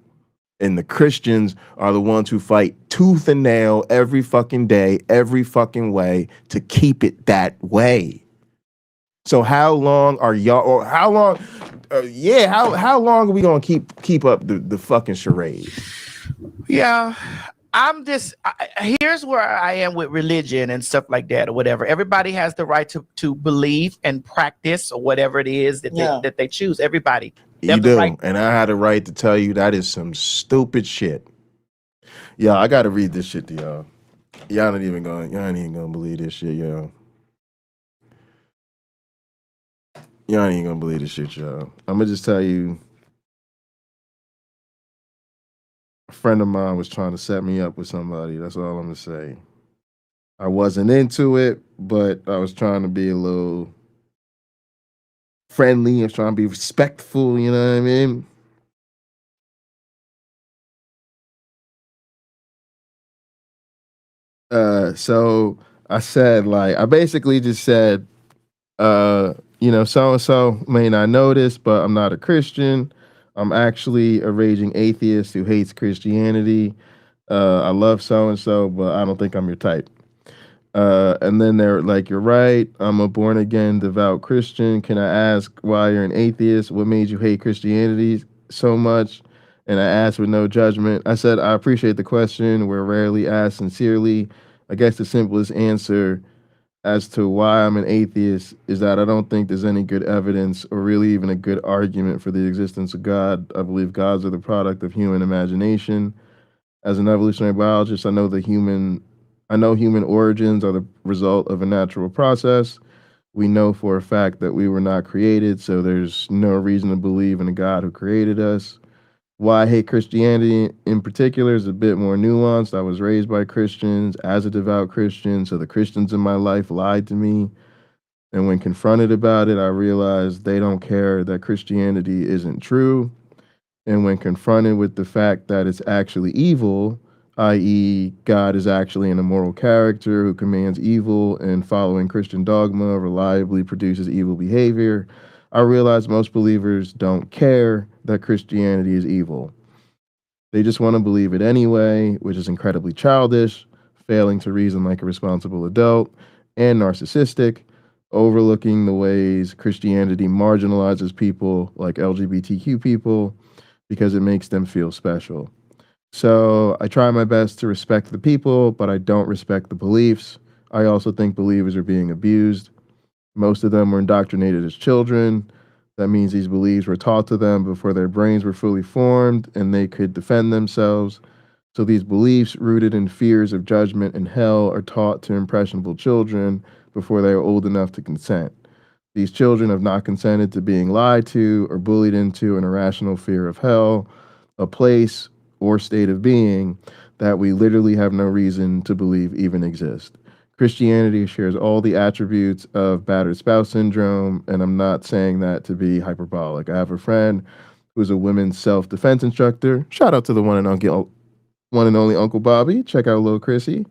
And the Christians are the ones who fight tooth and nail every fucking day, every fucking way to keep it that way. So how long are y'all, or how long, how long are we gonna keep up the fucking charade? Yeah, Here's where I am with religion and stuff like that or whatever. Everybody has the right to believe and practice or whatever it is that they choose. Everybody. They You have the do. right. And I had a right to tell you that is some stupid shit. Yeah, I gotta read this shit to y'all. Y'all ain't even gonna believe this shit, y'all. Y'all ain't gonna believe this shit, y'all. I'm gonna just tell you. A friend of mine was trying to set me up with somebody. That's all I'm gonna say. I wasn't into it, but I was trying to be a little friendly. I was trying to be respectful, you know what I mean? So I said, like, I basically just said, so and so may not know this, but I'm not a Christian. I'm actually a raging atheist who hates Christianity. I love so and so, but I don't think I'm your type. And then they're like, "You're right. I'm a born again, devout Christian. Can I ask why you're an atheist? What made you hate Christianity so much?" And I asked with no judgment. I said, "I appreciate the question. We're rarely asked sincerely. I guess the simplest answer as to why I'm an atheist is that I don't think there's any good evidence or really even a good argument for the existence of God. I believe gods are the product of human imagination. As an evolutionary biologist, I know human origins are the result of a natural process. We know for a fact that we were not created, so there's no reason to believe in a God who created us. Why I hate Christianity in particular is a bit more nuanced. I was raised by Christians as a devout Christian, so the Christians in my life lied to me. And when confronted about it, I realized they don't care that Christianity isn't true. And when confronted with the fact that it's actually evil, i.e., God is actually an immoral character who commands evil and following Christian dogma reliably produces evil behavior, I realize most believers don't care that Christianity is evil. They just want to believe it anyway, which is incredibly childish, failing to reason like a responsible adult, and narcissistic, overlooking the ways Christianity marginalizes people like LGBTQ people because it makes them feel special. So I try my best to respect the people, but I don't respect the beliefs. I also think believers are being abused. Most of them were indoctrinated as children. That means these beliefs were taught to them before their brains were fully formed and they could defend themselves. So these beliefs, rooted in fears of judgment and hell, are taught to impressionable children before they are old enough to consent. These children have not consented to being lied to or bullied into an irrational fear of hell, a place or state of being that we literally have no reason to believe even exist. Christianity shares all the attributes of battered spouse syndrome, and I'm not saying that to be hyperbolic. I have a friend who's a women's self-defense instructor. Shout out to the one and only Uncle Bobby. Check out Lil Chrissy.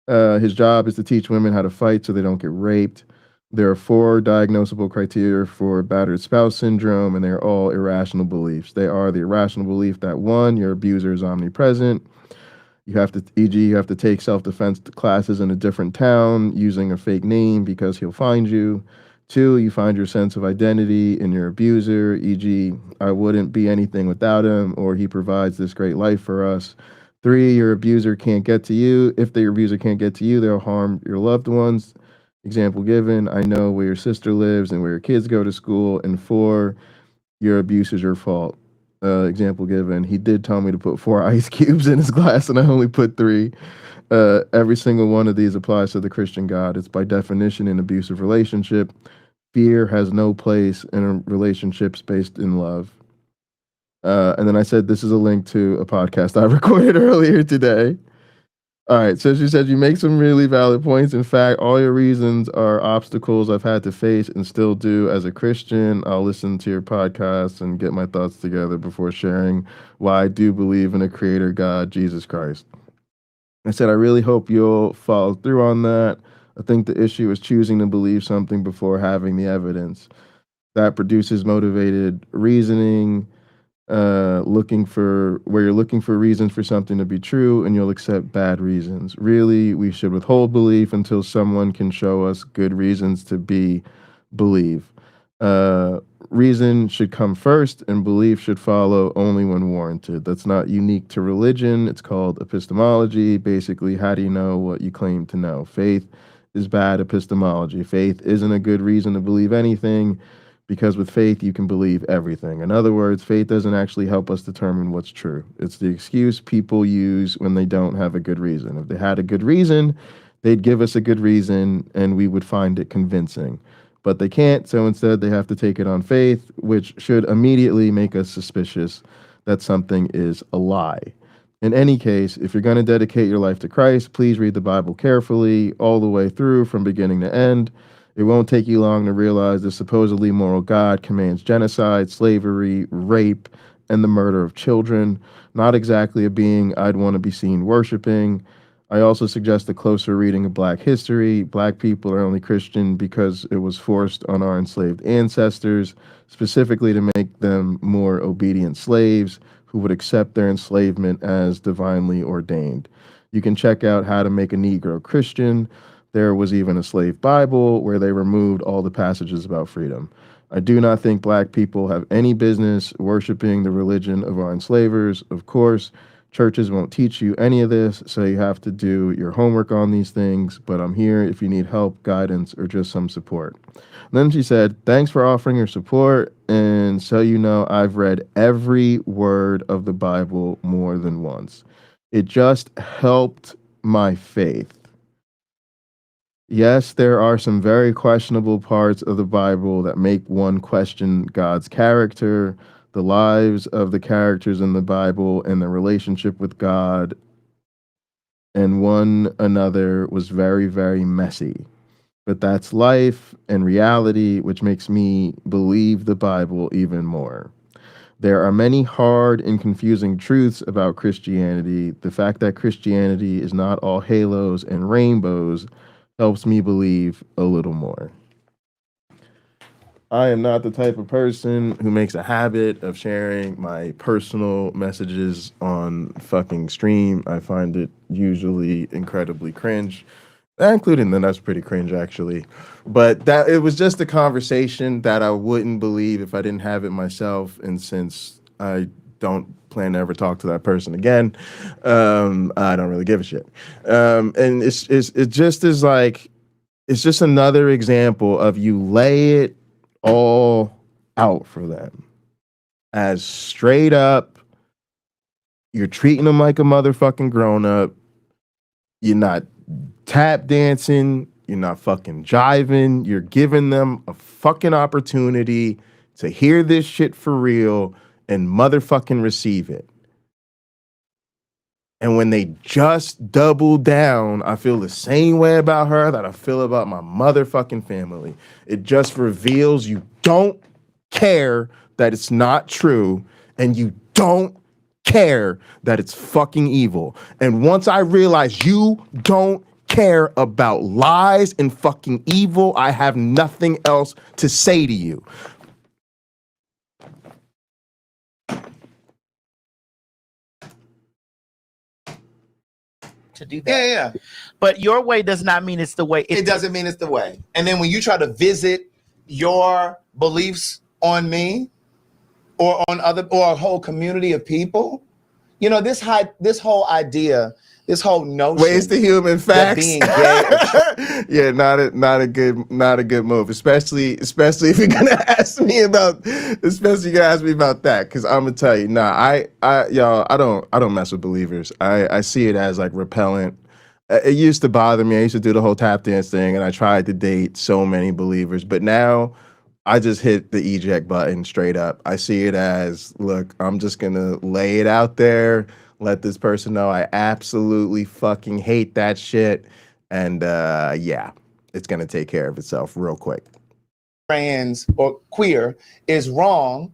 His job is to teach women how to fight so they don't get raped. There are 4 diagnosable criteria for battered spouse syndrome, and they're all irrational beliefs. They are the irrational belief that 1, your abuser is omnipresent. You have to, e.g., you have to take self-defense classes in a different town using a fake name because he'll find you. 2, you find your sense of identity in your abuser, e.g., I wouldn't be anything without him, or he provides this great life for us. 3, your abuser can't get to you. If the abuser can't get to you, they'll harm your loved ones. Example given, I know where your sister lives and where your kids go to school. And 4, your abuse is your fault. Example given, he did tell me to put 4 ice cubes in his glass and I only put 3. Every single one of these applies to the Christian God. It's by definition an abusive relationship. Fear has no place in relationships based in love. And then I said, this is a link to a podcast I recorded earlier today. All right, so she said, you make some really valid points. In fact, all your reasons are obstacles I've had to face and still do as a Christian. I'll listen to your podcast and get my thoughts together before sharing why I do believe in a creator God, Jesus Christ. I said, I really hope you'll follow through on that. I think the issue is choosing to believe something before having the evidence. That produces motivated reasoning, looking for reasons for something to be true, and you'll accept bad reasons. Really, we should withhold belief until someone can show us good reasons to believe. reason should come first and belief should follow only when warranted. That's not unique to religion. It's called epistemology. Basically, how do you know what you claim to know? Faith is bad epistemology. Faith isn't a good reason to believe anything, because with faith you can believe everything. In other words, faith doesn't actually help us determine what's true. It's the excuse people use when they don't have a good reason. If they had a good reason, they'd give us a good reason and we would find it convincing. But they can't, so instead they have to take it on faith, which should immediately make us suspicious that something is a lie. In any case, if you're going to dedicate your life to Christ, please read the Bible carefully, all the way through, from beginning to end. It won't take you long to realize the supposedly moral God commands genocide, slavery, rape, and the murder of children. Not exactly a being I'd want to be seen worshiping. I also suggest a closer reading of Black history. Black people are only Christian because it was forced on our enslaved ancestors, specifically to make them more obedient slaves who would accept their enslavement as divinely ordained. You can check out How to Make a Negro Christian. There was even a slave Bible where they removed all the passages about freedom. I do not think Black people have any business worshiping the religion of our enslavers. Of course, churches won't teach you any of this, so you have to do your homework on these things, but I'm here if you need help, guidance, or just some support. And then she said, thanks for offering your support, and so you know, I've read every word of the Bible more than once. It just helped my faith. Yes, there are some very questionable parts of the Bible that make one question God's character, the lives of the characters in the Bible, and the relationship with God and one another was very, very messy. But that's life and reality, which makes me believe the Bible even more. There are many hard and confusing truths about Christianity. The fact that Christianity is not all halos and rainbows helps me believe a little more. I am not the type of person who makes a habit of sharing my personal messages on fucking stream. I find it usually incredibly cringe, including then that's pretty cringe actually. But that it was just a conversation that I wouldn't believe if I didn't have it myself. And since I don't plan to ever talk to that person again, I don't really give a shit. And it just is like, it's just another example of you lay it all out for them as straight up, you're treating them like a motherfucking grown up. You're not tap dancing. You're not fucking jiving. You're giving them a fucking opportunity to hear this shit for real and motherfucking receive it. And when they just double down, I feel the same way about her that I feel about my motherfucking family. It just reveals you don't care that it's not true, and you don't care that it's fucking evil. And once I realize you don't care about lies and fucking evil, I have nothing else to say to you. To do that. Yeah. But your way does not mean it's the way. It doesn't mean it's the way. And then when you try to visit your beliefs on me or on other or a whole community of people, you know, this whole idea, this whole notion. Ways to human facts. Being gay yeah, not a good move. Especially if you're gonna ask me about that, because I'm gonna tell you, I don't mess with believers. I see it as like repellent. It used to bother me. I used to do the whole tap dance thing, and I tried to date so many believers, but now I just hit the eject button straight up. I see it as, look, I'm just gonna lay it out there. Let this person know I absolutely fucking hate that shit. And yeah, it's going to take care of itself real quick. Trans or queer is wrong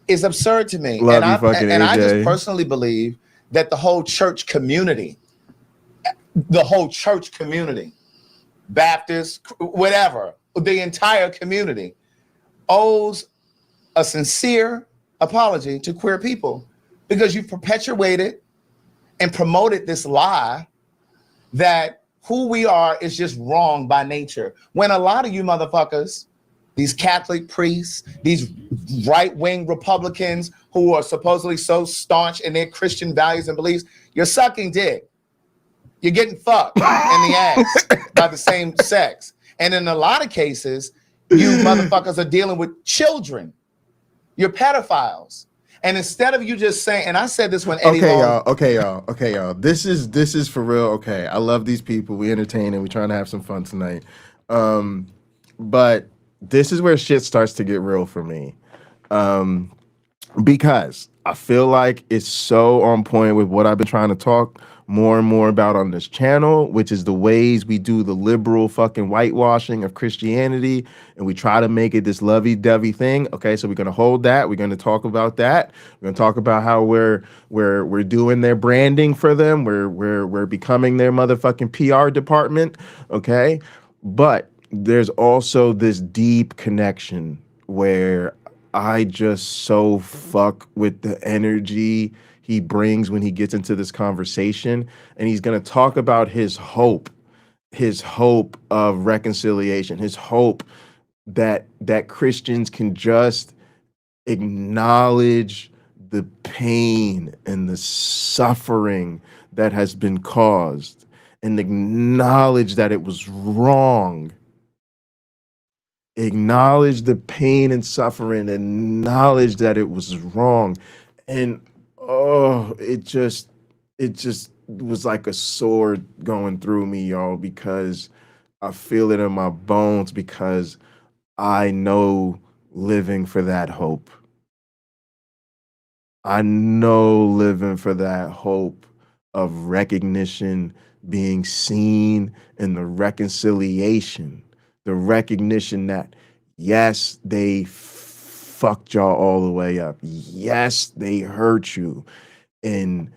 is absurd to me. Love and you, fucking AJ. I just personally believe that the whole church community, Baptist, whatever, the entire community owes a sincere apology to queer people. Because you perpetuated and promoted this lie that who we are is just wrong by nature. When a lot of you motherfuckers these Catholic priests, these right-wing Republicans who are supposedly so staunch in their Christian values and beliefs, you're sucking dick. You're getting fucked in the ass by the same sex. And in a lot of cases, you motherfuckers are dealing with children. You're pedophiles. And instead of you just saying, and I said this when Eddie Long. Okay, y'all. This is for real. Okay, I love these people. We entertain and we trying to have some fun tonight. But this is where shit starts to get real for me. Because I feel like it's so on point with what I've been trying to talk more and more about on this channel, which is the ways we do the liberal fucking whitewashing of Christianity, and we try to make it this lovey-dovey thing. Okay, so we're gonna hold that. We're gonna talk about that. We're gonna talk about how we're doing their branding for them. We're becoming their motherfucking PR department. Okay, but there's also this deep connection where I just so fuck with the energy he brings when he gets into this conversation, and he's going to talk about his hope of reconciliation, his hope that Christians can just acknowledge the pain and the suffering that has been caused and acknowledge that it was wrong. Acknowledge the pain and suffering, acknowledge that it was wrong. And it just was like a sword going through me, y'all, because I feel it in my bones, because I know living for that hope. I know living for that hope of recognition, being seen, and the reconciliation, the recognition that, yes, they fucked y'all all the way up. Yes, they hurt you. And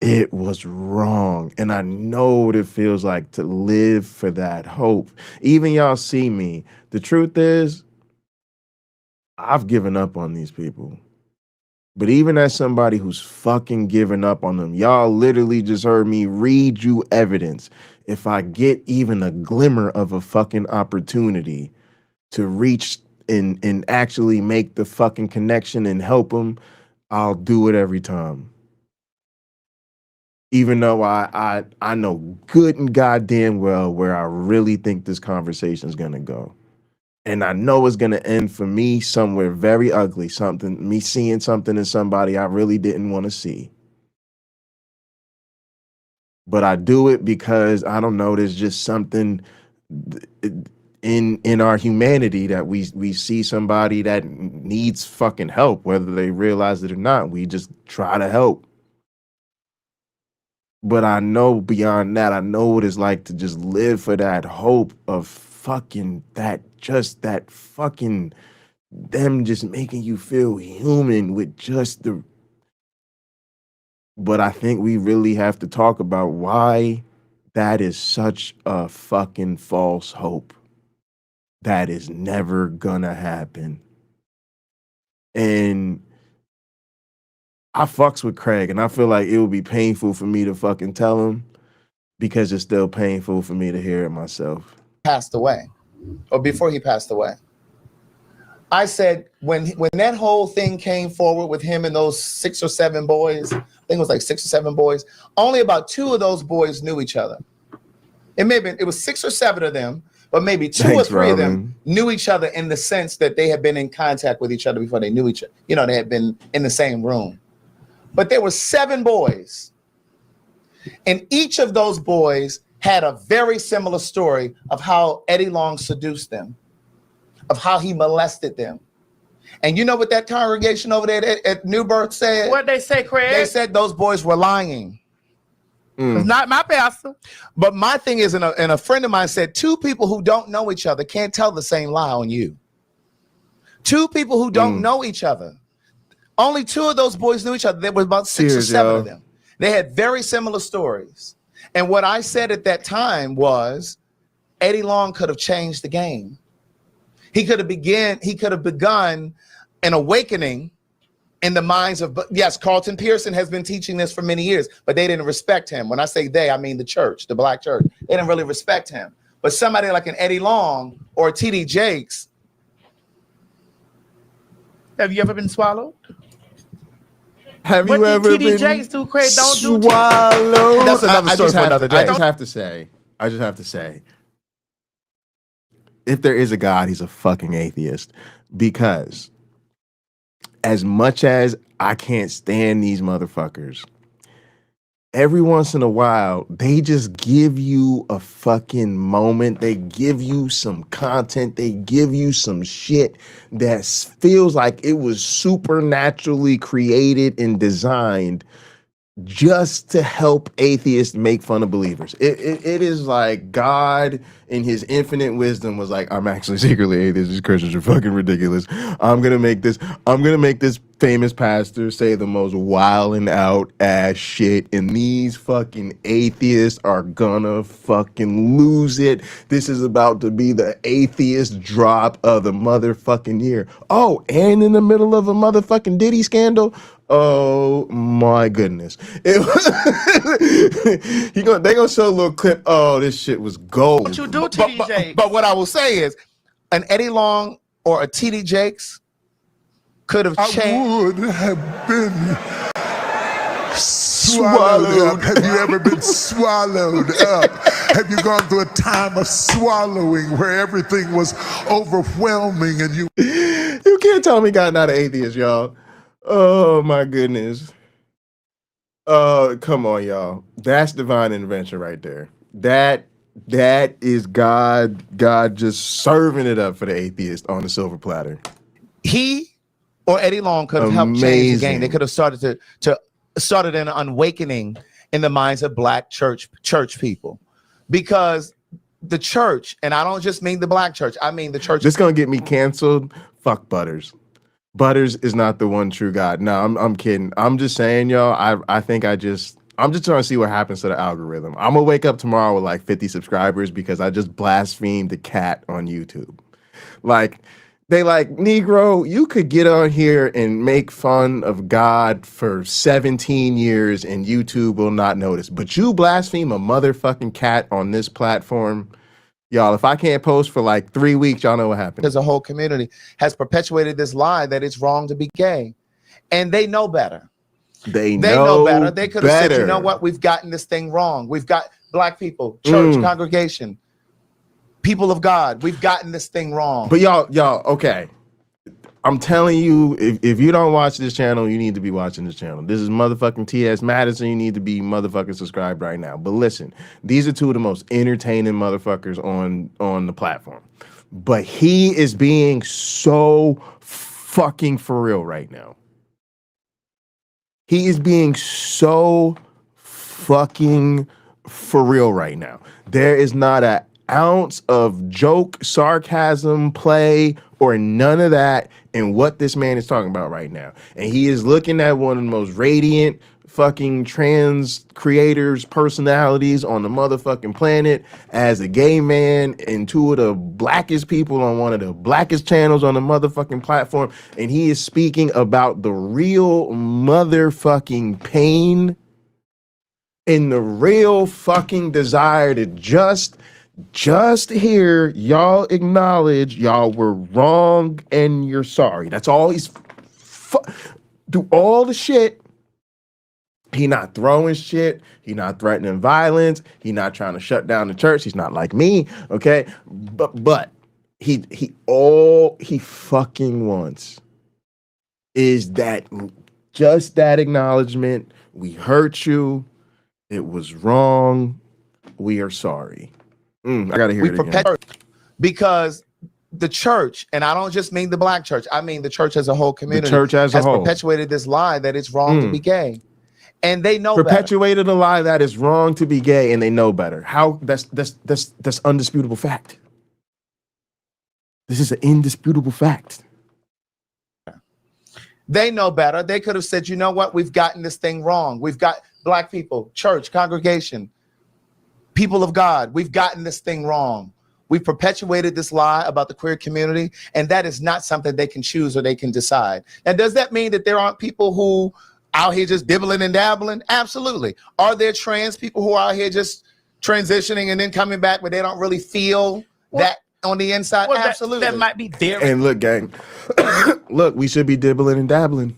it was wrong. And I know what it feels like to live for that hope. Even y'all see me. The truth is, I've given up on these people. But even as somebody who's fucking given up on them, y'all literally just heard me read you evidence. If I get even a glimmer of a fucking opportunity to reach and actually make the fucking connection and help them, I'll do it every time. Even though I know good and goddamn well where I really think this conversation is gonna go. And I know it's gonna end for me somewhere very ugly, me seeing something in somebody I really didn't want to see. But I do it because, I don't know, there's just something in our humanity that we see somebody that needs fucking help, whether they realize it or not. We just try to help. But I know beyond that, I know what it's like to just live for that hope of fucking that fucking them just making you feel human with just the. But I think we really have to talk about why that is such a fucking false hope. That is never gonna happen. And I fucks with Craig, and I feel like it would be painful for me to fucking tell him, because it's still painful for me to hear it myself. Passed away, or before he passed away, I said, when that whole thing came forward with him and those 6 or 7 boys, I think it was like 6 or 7 boys, only about 2 of those boys knew each other. It was 6 or 7 of them, but maybe 2 or 3 of them knew each other in the sense that they had been in contact with each other before they knew each other. You know, they had been in the same room. But there were 7 boys, and each of those boys had a very similar story of how Eddie Long seduced them, of how he molested them. And you know what that congregation over there at New Birth said? What'd they say, Craig? They said those boys were lying. It's not my pastor. But my thing is, and a friend of mine said, 2 people who don't know each other can't tell the same lie on you. 2 people who don't know each other. Only 2 of those boys knew each other. There was about 6 or 7 of them. They had very similar stories. And what I said at that time was, Eddie Long could have changed the game. He could have begun an awakening in the minds of, yes, Carlton Pearson has been teaching this for many years, but they didn't respect him. When I say they, I mean the church, the black church. They didn't really respect him. But somebody like an Eddie Long or a TD Jakes. Have you ever been swallowed? Have What you did ever TD been Jakes do, Craig? Don't do swallowed? That's another story for another day. I just have to say, if there is a God, he's a fucking atheist. Because as much as I can't stand these motherfuckers, every once in a while, they just give you a fucking moment. They give you some content. They give you some shit that feels like it was supernaturally created and designed just to help atheists make fun of believers. It is like God in his infinite wisdom was like, I'm actually secretly atheist. These Christians are fucking ridiculous. I'm gonna make this famous pastor say the most wilding out ass shit, and these fucking atheists are gonna fucking lose it. This is about to be the atheist drop of the motherfucking year. Oh, and in the middle of a motherfucking Diddy scandal. Oh my goodness. They gonna show a little clip. Oh, this shit was gold. What you do, TD Jakes? But what I will say is, an Eddie Long or a TD Jakes could have changed. Would have been swallowed up. Have you ever been swallowed up? Have you gone through a time of swallowing where everything was overwhelming and you can't tell me God not an atheist, y'all. Oh my goodness. Come on, y'all. That's divine intervention right there. That is God just serving it up for the atheist on the silver platter. He or Eddie Long could have helped change the game. They could have started to started an awakening in the minds of black church people, because the church, and I don't just mean the black church, I mean the church. This gonna get me canceled. Fuck Butters. Butters is not the one true God. No, I'm kidding. I'm just saying, y'all. I'm just trying to see what happens to the algorithm. I'm gonna wake up tomorrow with like 50 subscribers because I just blasphemed the cat on YouTube. Like, they like, Negro, you could get on here and make fun of God for 17 years and YouTube will not notice. But you blaspheme a motherfucking cat on this platform. Y'all, if I can't post for like 3 weeks, y'all know what happened. Because the whole community has perpetuated this lie that it's wrong to be gay. And they know better. They know better. They could have said, you know what? We've gotten this thing wrong. We've got black people, church, congregation, people of God. We've gotten this thing wrong. But y'all, okay. I'm telling you, if you don't watch this channel, you need to be watching this channel. This is motherfucking T.S. Madison. You need to be motherfucking subscribed right now. But listen, these are two of the most entertaining motherfuckers on the platform. But he is being so fucking for real right now. He is being so fucking for real right now. There is not an ounce of joke, sarcasm, play, or none of that in what this man is talking about right now. And he is looking at one of the most radiant fucking trans creators, personalities on the motherfucking planet as a gay man, and two of the blackest people on one of the blackest channels on the motherfucking platform. And he is speaking about the real motherfucking pain and the real fucking desire to just hear y'all acknowledge y'all were wrong and you're sorry. That's all he's do all the shit. He not throwing shit. He not threatening violence. He not trying to shut down the church. He's not like me, okay? But he all he fucking wants is that, just that acknowledgement. We hurt you. It was wrong. We are sorry. I gotta hear it again. Because the church, and I don't just mean the black church, I mean the church as a whole community, the church as a whole, has perpetuated this lie that it's wrong to be gay. And they know perpetuated a lie that it's wrong to be gay, and they know better. How? That's undisputable fact. This is an indisputable fact. They know better. They could have said, you know what? We've gotten this thing wrong. We've got black people, church, congregation, people of God. We've gotten this thing wrong. We've perpetuated this lie about the queer community, and that is not something they can choose or they can decide. Now, does that mean that there aren't people who out here just dibbling and dabbling? Absolutely. Are there trans people who are out here just transitioning and then coming back, but they don't really feel that on the inside? Well, Absolutely. that might be their. And look, gang, look, we should be dibbling and dabbling.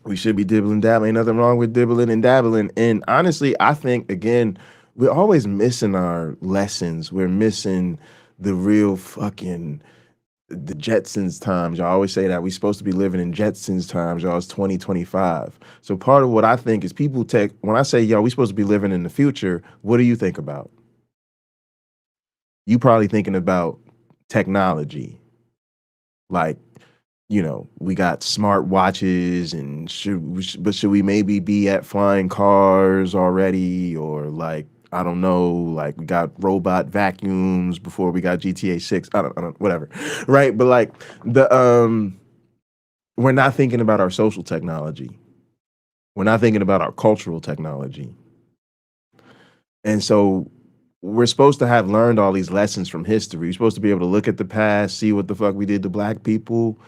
We should be dibbling and dabbling. Ain't nothing wrong with dibbling and dabbling. And honestly, I think, again, we're always missing our lessons. We're missing the real fucking, the Jetsons times. Y'all always say that we're supposed to be living in Jetsons times. Y'all, it's 2025. So part of what I think is people take, when I say, yo, we supposed to be living in the future, what do you think about? You probably thinking about technology. Like, you know, we got smart watches, and should we maybe be at flying cars already? Or like, I don't know, like we got robot vacuums before we got GTA 6. I don't whatever. Right? But like we're not thinking about our social technology. We're not thinking about our cultural technology. And so we're supposed to have learned all these lessons from history. We're supposed to be able to look at the past, see what the fuck we did to black people,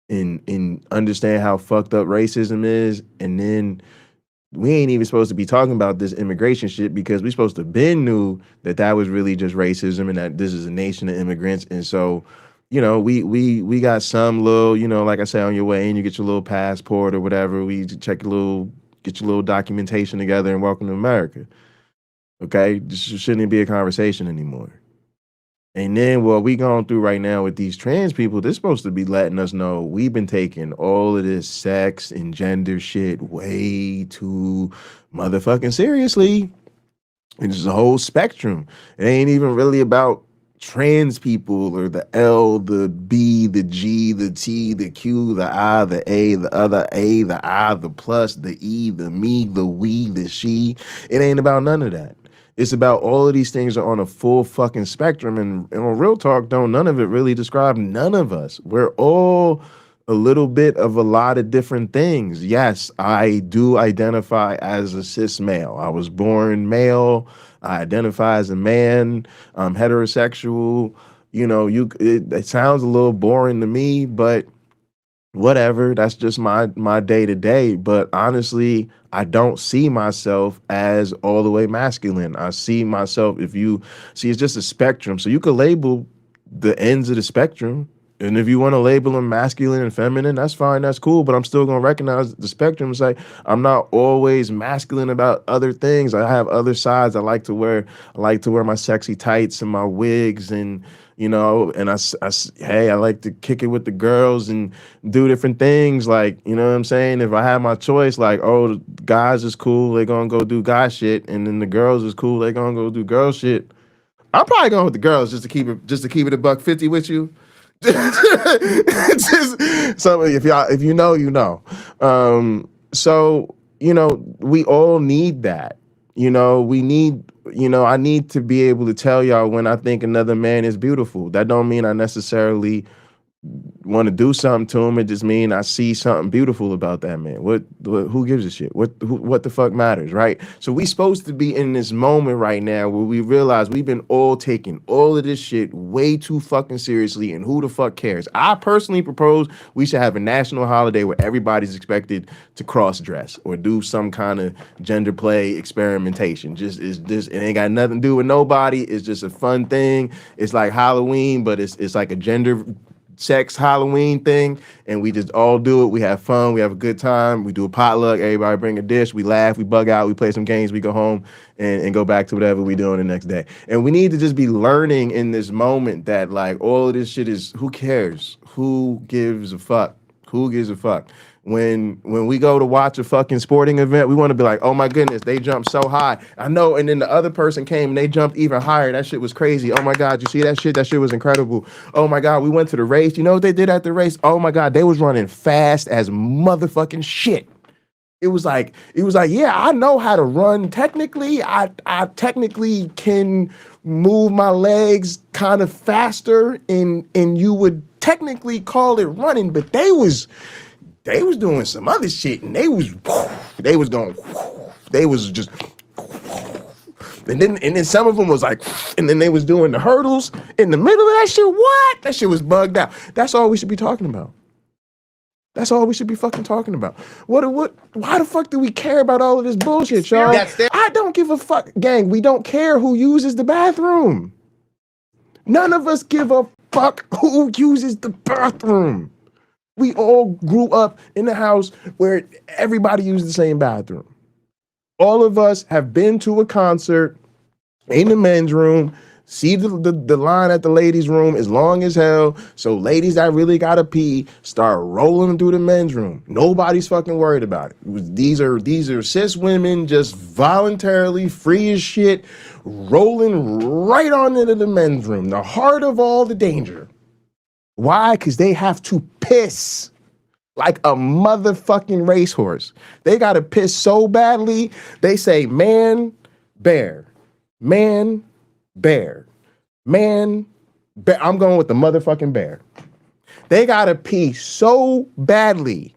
and understand how fucked up racism is. And then we ain't even supposed to be talking about this immigration shit, because we supposed to been knew that that was really just racism and that this is a nation of immigrants. And so, you know, we got some little, you know, like I say, on your way in, you get your little passport or whatever. We check get your little documentation together and welcome to America. Okay, this shouldn't be a conversation anymore. And then what we going through right now with these trans people, they're supposed to be letting us know we've been taking all of this sex and gender shit way too motherfucking seriously. And there's a whole spectrum. It ain't even really about trans people or the L, the B, the G, the T, the Q, the I, the A, the other A, the I, the plus, the E, the me, the we, the she. It ain't about none of that. It's about all of these things are on a full fucking spectrum, and on Real Talk, none of it really describe none of us. We're all a little bit of a lot of different things. Yes, I do identify as a cis male. I was born male. I identify as a man. I'm heterosexual. You know, it sounds a little boring to me, but whatever, that's just my day to day. But honestly, I don't see myself as all the way masculine. I see myself, if you see, it's just a spectrum. So you could label the ends of the spectrum. And if you want to label them masculine and feminine, that's fine, that's cool. But I'm still gonna recognize the spectrum. It's like I'm not always masculine about other things. I have other sides. I like to wear my sexy tights and my wigs, and you know, and I like to kick it with the girls and do different things. Like, you know what I'm saying? If I have my choice, like, oh, the guys is cool, they gonna go do guy shit, and then the girls is cool, they gonna go do girl shit. I'm probably going with the girls just to keep it $150 with you. So if you know, you know. So, you know, we all need that. You know, I need to be able to tell y'all when I think another man is beautiful. That don't mean I necessarily want to do something to him. It just mean I see something beautiful about that man. Who gives a shit? What the fuck matters, right? So we supposed to be in this moment right now where we realize we've been all taking all of this shit way too fucking seriously, and who the fuck cares? I personally propose we should have a national holiday where everybody's expected to cross dress or do some kind of gender play experimentation. It ain't got nothing to do with nobody. It's just a fun thing. It's like Halloween, but it's like a gender sex Halloween thing, and we just all do it. We have fun, we have a good time, we do a potluck, everybody bring a dish, we laugh, we bug out, we play some games, we go home and go back to whatever we doing the next day. And we need to just be learning in this moment that like all of this shit is, who cares? Who gives a fuck? Who gives a fuck? When we go to watch a fucking sporting event, we want to be like, oh my goodness, they jumped so high. I know, and then the other person came and they jumped even higher. That shit was crazy. Oh my God, you see that shit? That shit was incredible. Oh my God, we went to the race. You know what they did at the race? Oh my God, they was running fast as motherfucking shit. It was like, yeah, I know how to run technically. I technically can move my legs kind of faster, and you would technically call it running, but they was doing some other shit, and they was just, and then some of them was like, and then they was doing the hurdles in the middle of that shit. What? That shit was bugged out. That's all we should be talking about. That's all we should be fucking talking about. Why the fuck do we care about all of this bullshit, y'all? I don't don't give a fuck, gang. We don't care who uses the bathroom. None of us give a fuck who uses the bathroom. We all grew up in a house where everybody used the same bathroom. All of us have been to a concert in the men's room, see the line at the ladies' room is long as hell. So ladies that really gotta pee start rolling through the men's room. Nobody's fucking worried about it. These are cis women just voluntarily free as shit, rolling right on into the men's room, the heart of all the danger. Why? Because they have to piss like a motherfucking racehorse. They gotta piss so badly, they say, man, bear. Man, bear. Man, bear. I'm going with the motherfucking bear. They gotta pee so badly.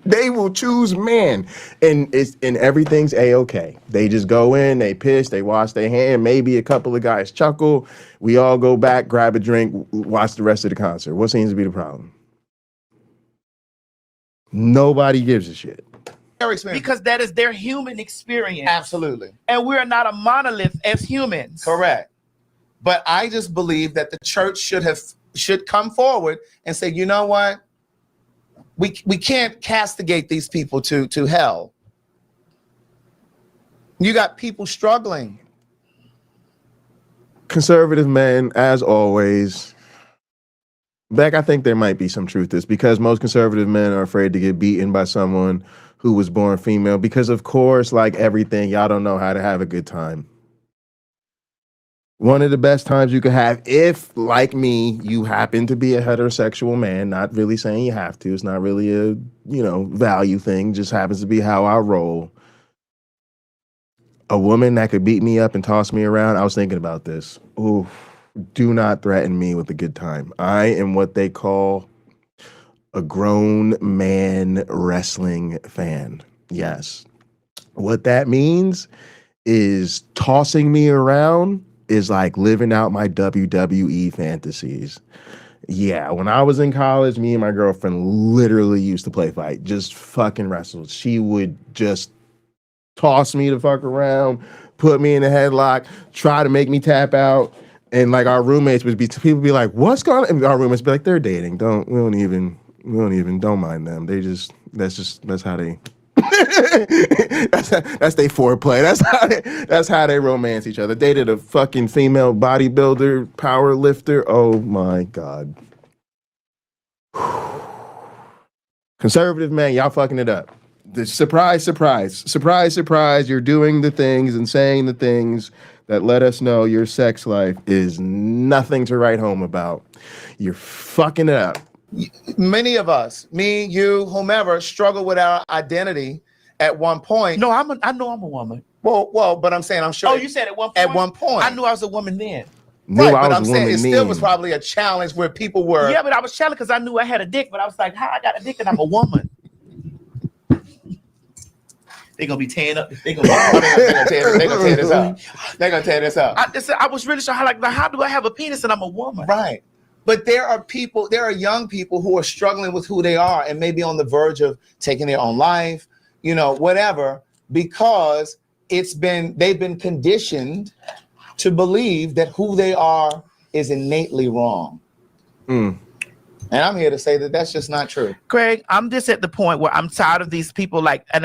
They will choose man. And everything's A-okay. They just go in, they piss, they wash their hand. Maybe a couple of guys chuckle. We all go back, grab a drink, watch the rest of the concert. What seems to be the problem? Nobody gives a shit. Because that is their human experience. Absolutely. And we're not a monolith as humans. Correct. But I just believe that the church should come forward and say, you know what? We can't castigate these people to hell. You got people struggling. Conservative men, as always. Beck, I think there might be some truth to this because most conservative men are afraid to get beaten by someone who was born female because, of course, like everything, y'all don't know how to have a good time. One of the best times you could have, if, like me, you happen to be a heterosexual man, not really saying you have to, it's not really a, value thing, just happens to be how I roll. A woman that could beat me up and toss me around, I was thinking about this. Ooh, do not threaten me with a good time. I am what they call a grown man wrestling fan. Yes. What that means is tossing me around is like living out my WWE fantasies. Yeah, when I was in college, me and my girlfriend literally used to play fight, just fucking wrestle. She would just toss me the fuck around, put me in a headlock, try to make me tap out. And like our roommates people would be like, what's going on? And our roommates would be like, they're dating. Don't mind them. That's how they that's their foreplay. That's how they romance each other. Dated a fucking female bodybuilder, power lifter. Oh my God. Conservative man, y'all fucking it up. Surprise, you're doing the things and saying the things that let us know your sex life is nothing to write home about. You're fucking it up. Many of us, me, you, whomever, struggle with our identity at one point. No, I know I'm a woman. Well, but I'm saying I'm sure. Oh, you said at one point? At one point. I knew I was a woman then. Right, but I'm saying it still was probably a challenge where people were. Yeah, but I was challenged because I knew I had a dick, but I was like, how I got a dick and I'm a woman? They're gonna be tearing up. They're gonna tear this up. They're gonna tear this up. I was really sure how do I have a penis and I'm a woman? Right. But there are young people who are struggling with who they are and maybe on the verge of taking their own life, whatever, because they've been conditioned to believe that who they are is innately wrong. And I'm here to say that that's just not true. Craig, I'm just at the point where I'm tired of these people listen,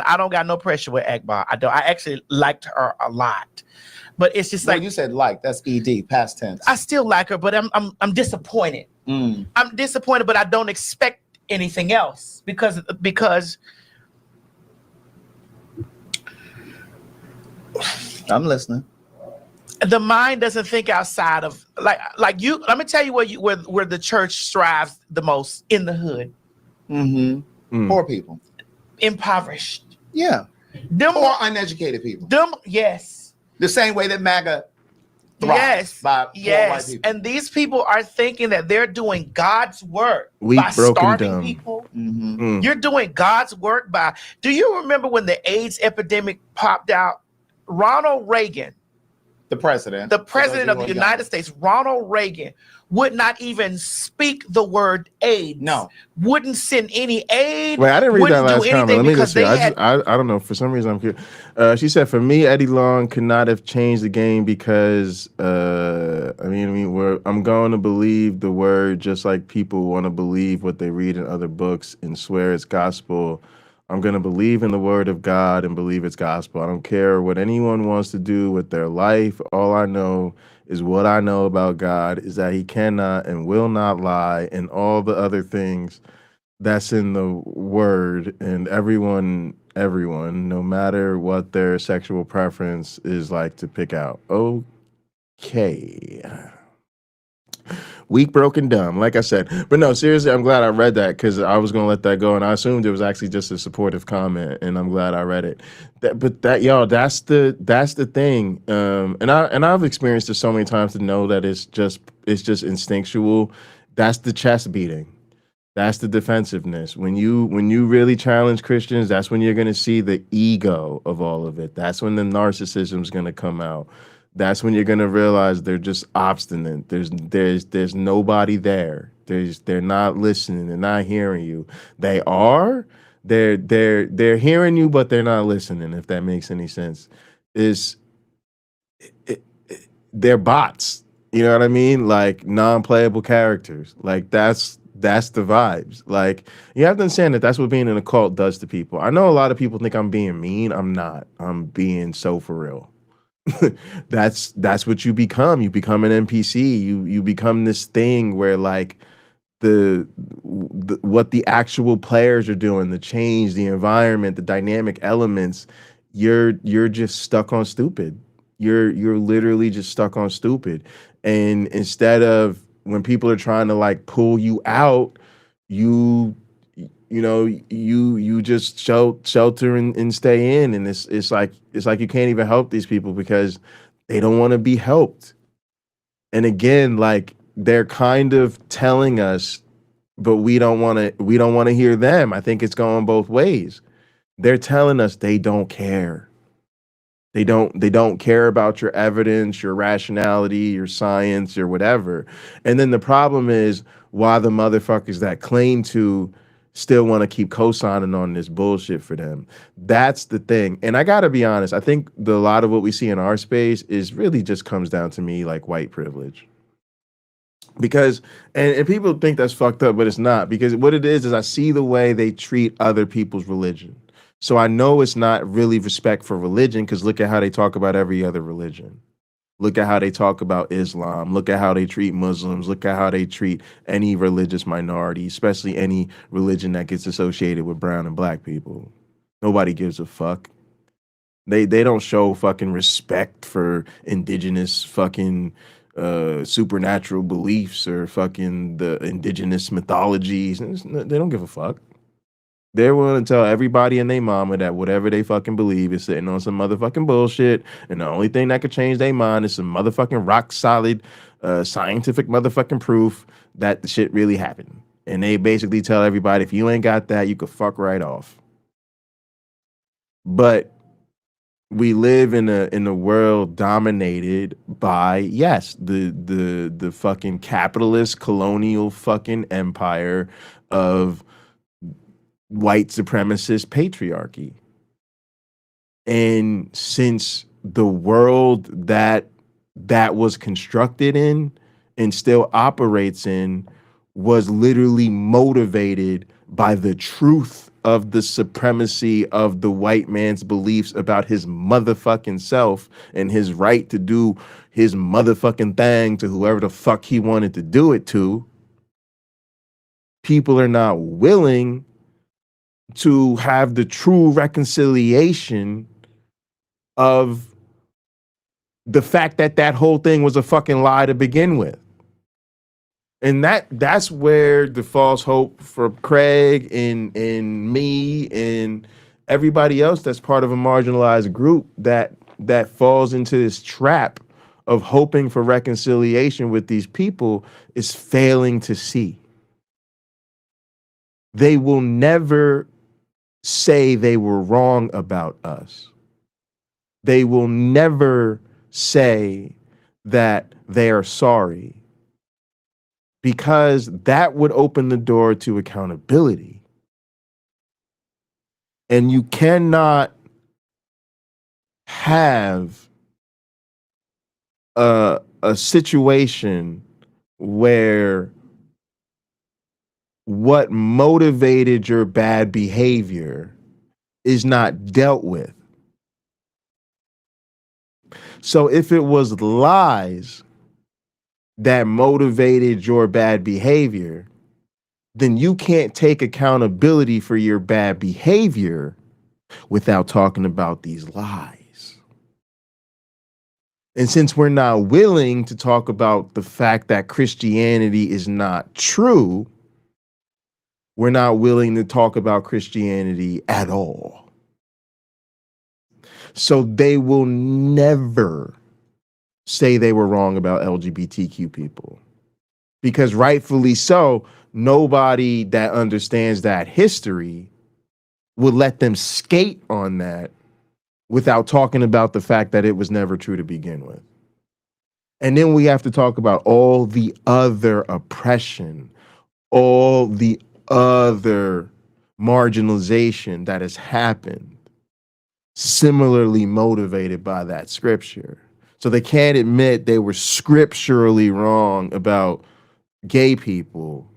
I don't got no pressure with Akbar. I actually liked her a lot. But it's just you said that's ED, past tense. I still like her, but I'm disappointed. I'm disappointed, but I don't expect anything else because I'm listening. The mind doesn't think outside of like you. Let me tell you where the church strives the most in the hood. Poor people, impoverished. Yeah, or uneducated people. Yes. The same way that MAGA thrives by poor white people. And these people are thinking that they're doing God's work by starving people. You're doing God's work by. Do you remember when the AIDS epidemic popped out? Ronald Reagan. The president. The president of the United States, Ronald Reagan, would not even speak the word AIDS. No. Wouldn't send any aid. Wait, I didn't read that wouldn't do last comment. anything Let me because just see. they had. I don't know. For some reason, I'm curious. She said, "For me, Eddie Long could not have changed the game because I'm going to believe the word just like people want to believe what they read in other books and swear it's gospel. I'm going to believe in the word of God and believe it's gospel. I don't care what anyone wants to do with their life. All I know is what I know about God is that he cannot and will not lie, and all the other things that's in the word, and everyone, no matter what their sexual preference is like to pick out." Okay. Weak, broken, dumb, like I said. But no, seriously, I'm glad I read that because I was going to let that go, and I assumed it was actually just a supportive comment, and I'm glad I read it. That's the thing. And I've experienced it so many times to know that it's just instinctual. That's the chest beating. That's the defensiveness. When you really challenge Christians, that's when you're going to see the ego of all of it. That's when the narcissism is going to come out. That's when you're going to realize they're just obstinate. There's nobody there. They're not listening. They're not hearing you. They're hearing you, but they're not listening. If that makes any sense, they're bots. You know what I mean? Like non-playable characters. Like that's the vibes. Like you have to understand that that's what being in a cult does to people. I know a lot of people think I'm being mean. I'm not. I'm being so for real. That's what you become. You become an NPC. You become this thing where like the what the actual players are doing, the change, the environment, the dynamic elements, you're just stuck on stupid. You're literally just stuck on stupid. And instead of when people are trying to like pull you out, you just shelter and stay in, and it's like you can't even help these people because they don't want to be helped. And again, like they're kind of telling us, but we don't want to hear them. I think it's going both ways. They're telling us they don't care. They don't care about your evidence, your rationality, your science, or whatever. And then the problem is why the motherfuckers that claim to still want to keep co-signing on this bullshit for them. That's the thing. And I got to be honest, I think a lot of what we see in our space is really just comes down to me like white privilege. Because, and people think that's fucked up, but it's not. Because what it is I see the way they treat other people's religion. So I know it's not really respect for religion because look at how they talk about every other religion. Look at how they talk about Islam. Look at how they treat Muslims. Look at how they treat any religious minority, especially any religion that gets associated with brown and black people. Nobody gives a fuck. They don't show fucking respect for indigenous fucking supernatural beliefs or fucking the indigenous mythologies. They don't give a fuck. They're willing to tell everybody and their mama that whatever they fucking believe is sitting on some motherfucking bullshit, and the only thing that could change their mind is some motherfucking rock solid scientific motherfucking proof that the shit really happened. And they basically tell everybody, if you ain't got that, you could fuck right off. But we live in a world dominated by, yes, the fucking capitalist colonial fucking empire of white supremacist patriarchy. And since the world that was constructed in and still operates in was literally motivated by the truth of the supremacy of the white man's beliefs about his motherfucking self and his right to do his motherfucking thing to whoever the fuck he wanted to do it to, people are not willing to have the true reconciliation of the fact that that whole thing was a fucking lie to begin with. And that's where the false hope for Craig and me and everybody else that's part of a marginalized group that falls into this trap of hoping for reconciliation with these people is failing to see. They will never say they were wrong about us. They will never say that they are sorry, because that would open the door to accountability. And you cannot have a situation where what motivated your bad behavior is not dealt with. So if it was lies that motivated your bad behavior, then you can't take accountability for your bad behavior without talking about these lies. And since we're not willing to talk about the fact that Christianity is not true, we're not willing to talk about Christianity at all. So they will never say they were wrong about LGBTQ people. Because rightfully so, nobody that understands that history would let them skate on that without talking about the fact that it was never true to begin with. And then we have to talk about all the other oppression, all the other marginalization that has happened, similarly motivated by that scripture. So they can't admit they were scripturally wrong about gay people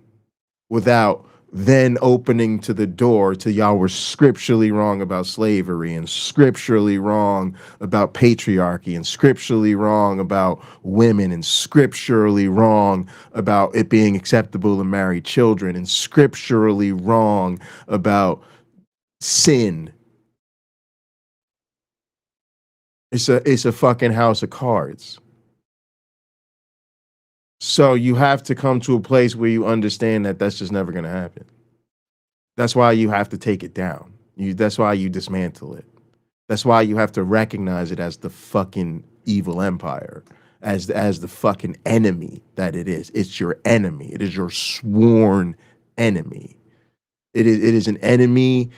without then opening to the door to y'all were scripturally wrong about slavery and scripturally wrong about patriarchy and scripturally wrong about women and scripturally wrong about it being acceptable to marry children and scripturally wrong about sin. It's a fucking house of cards. So you have to come to a place where you understand that that's just never going to happen. That's why you have to take it down. That's why you dismantle it. That's why you have to recognize it as the fucking evil empire, as the fucking enemy that it is. It's your enemy. It is your sworn enemy. It is an enemy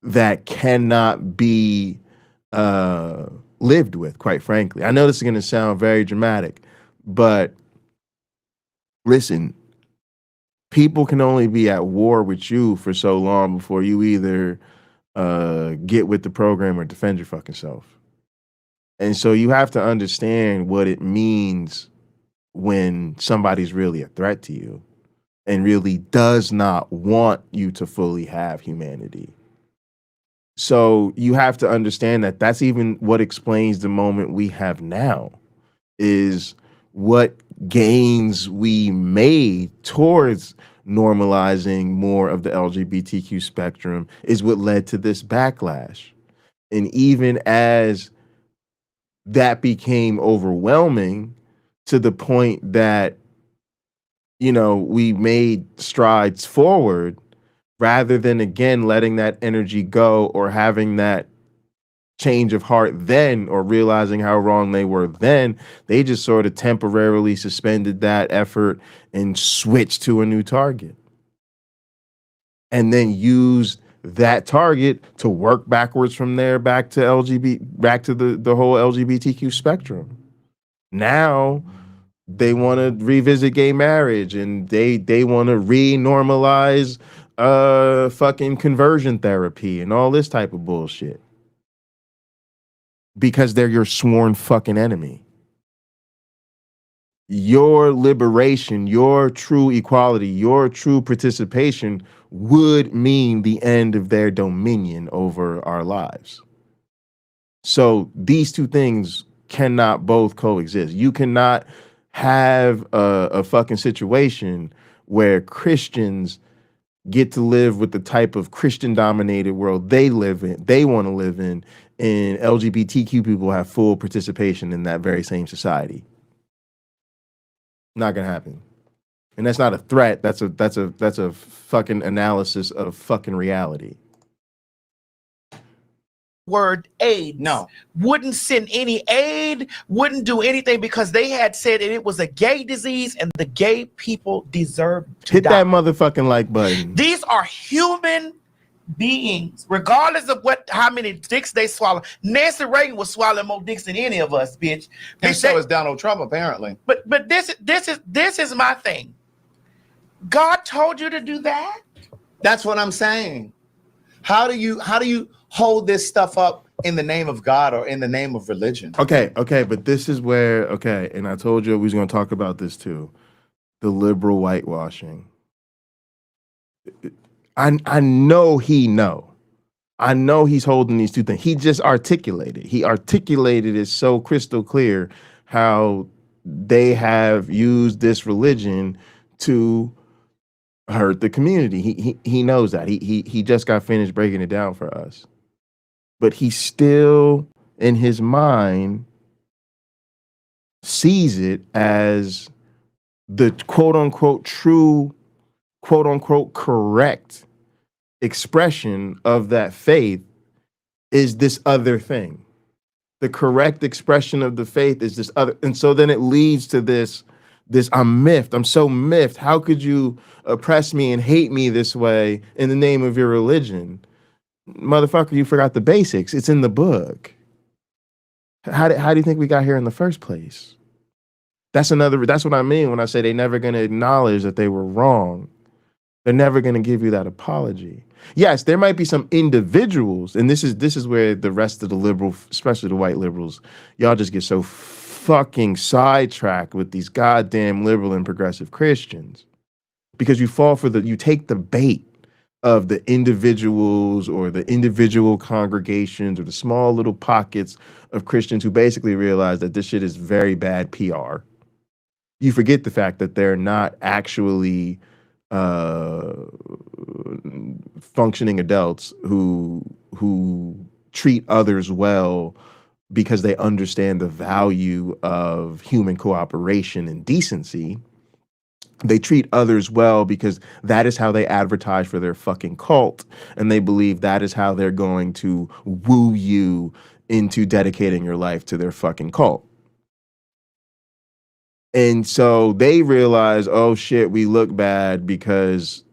that cannot be lived with, quite frankly. I know this is going to sound very dramatic, but listen, people can only be at war with you for so long before you either get with the program or defend your fucking self. And so you have to understand what it means when somebody's really a threat to you and really does not want you to fully have humanity. So you have to understand that that's even what explains the moment we have now, is what gains we made towards normalizing more of the LGBTQ spectrum is what led to this backlash. And even as that became overwhelming to the point that, you know, we made strides forward, rather than again letting that energy go or having that change of heart then, or realizing how wrong they were then, they just sort of temporarily suspended that effort and switched to a new target. And then used that target to work backwards from there back to the whole LGBTQ spectrum. Now they want to revisit gay marriage and they want to re-normalize fucking conversion therapy and all this type of bullshit. Because they're your sworn fucking enemy. Your liberation, your true equality, your true participation would mean the end of their dominion over our lives. So these two things cannot both coexist. You cannot have a fucking situation where Christians get to live with the type of Christian-dominated world they live in, they want to live in, and LGBTQ people have full participation in that very same society. Not gonna happen. And that's not a threat. That's a fucking analysis of fucking reality. Word aid. No. Wouldn't send any aid, wouldn't do anything because they had said that it was a gay disease and the gay people deserve to Hit die. that motherfucking like button. These are human beings, regardless of how many dicks they swallow. Nancy Reagan was swallowing more dicks than any of us, bitch. And so is Donald Trump, apparently. But this is my thing. God told you to do that. That's what I'm saying. How do you hold this stuff up in the name of God or in the name of religion? Okay, but this is where, and I told you we was going to talk about this too. The liberal whitewashing. I know he know. I know he's holding these two things. He just articulated. He articulated it so crystal clear how they have used this religion to hurt the community. He knows that. He just got finished breaking it down for us. But he still, in his mind, sees it as the quote unquote true, quote unquote correct expression of that faith is this other thing. The correct expression of the faith is this other. And so then it leads to this I'm miffed. I'm so miffed. How could you oppress me and hate me this way in the name of your religion? Motherfucker, you forgot the basics. It's in the book. How do you think we got here in the first place? That's what I mean when I say they're never going to acknowledge that they were wrong. They're never going to give you that apology. Yes, there might be some individuals, and this is where the rest of the liberal, especially the white liberals, y'all just get so fucking sidetracked with these goddamn liberal and progressive Christians. Because you take the bait of the individuals or the individual congregations or the small little pockets of Christians who basically realize that this shit is very bad PR. You forget the fact that they're not actually functioning adults who treat others well because they understand the value of human cooperation and decency. They treat others well because that is how they advertise for their fucking cult, and they believe that is how they're going to woo you into dedicating your life to their fucking cult. And so they realize, oh shit, we look bad because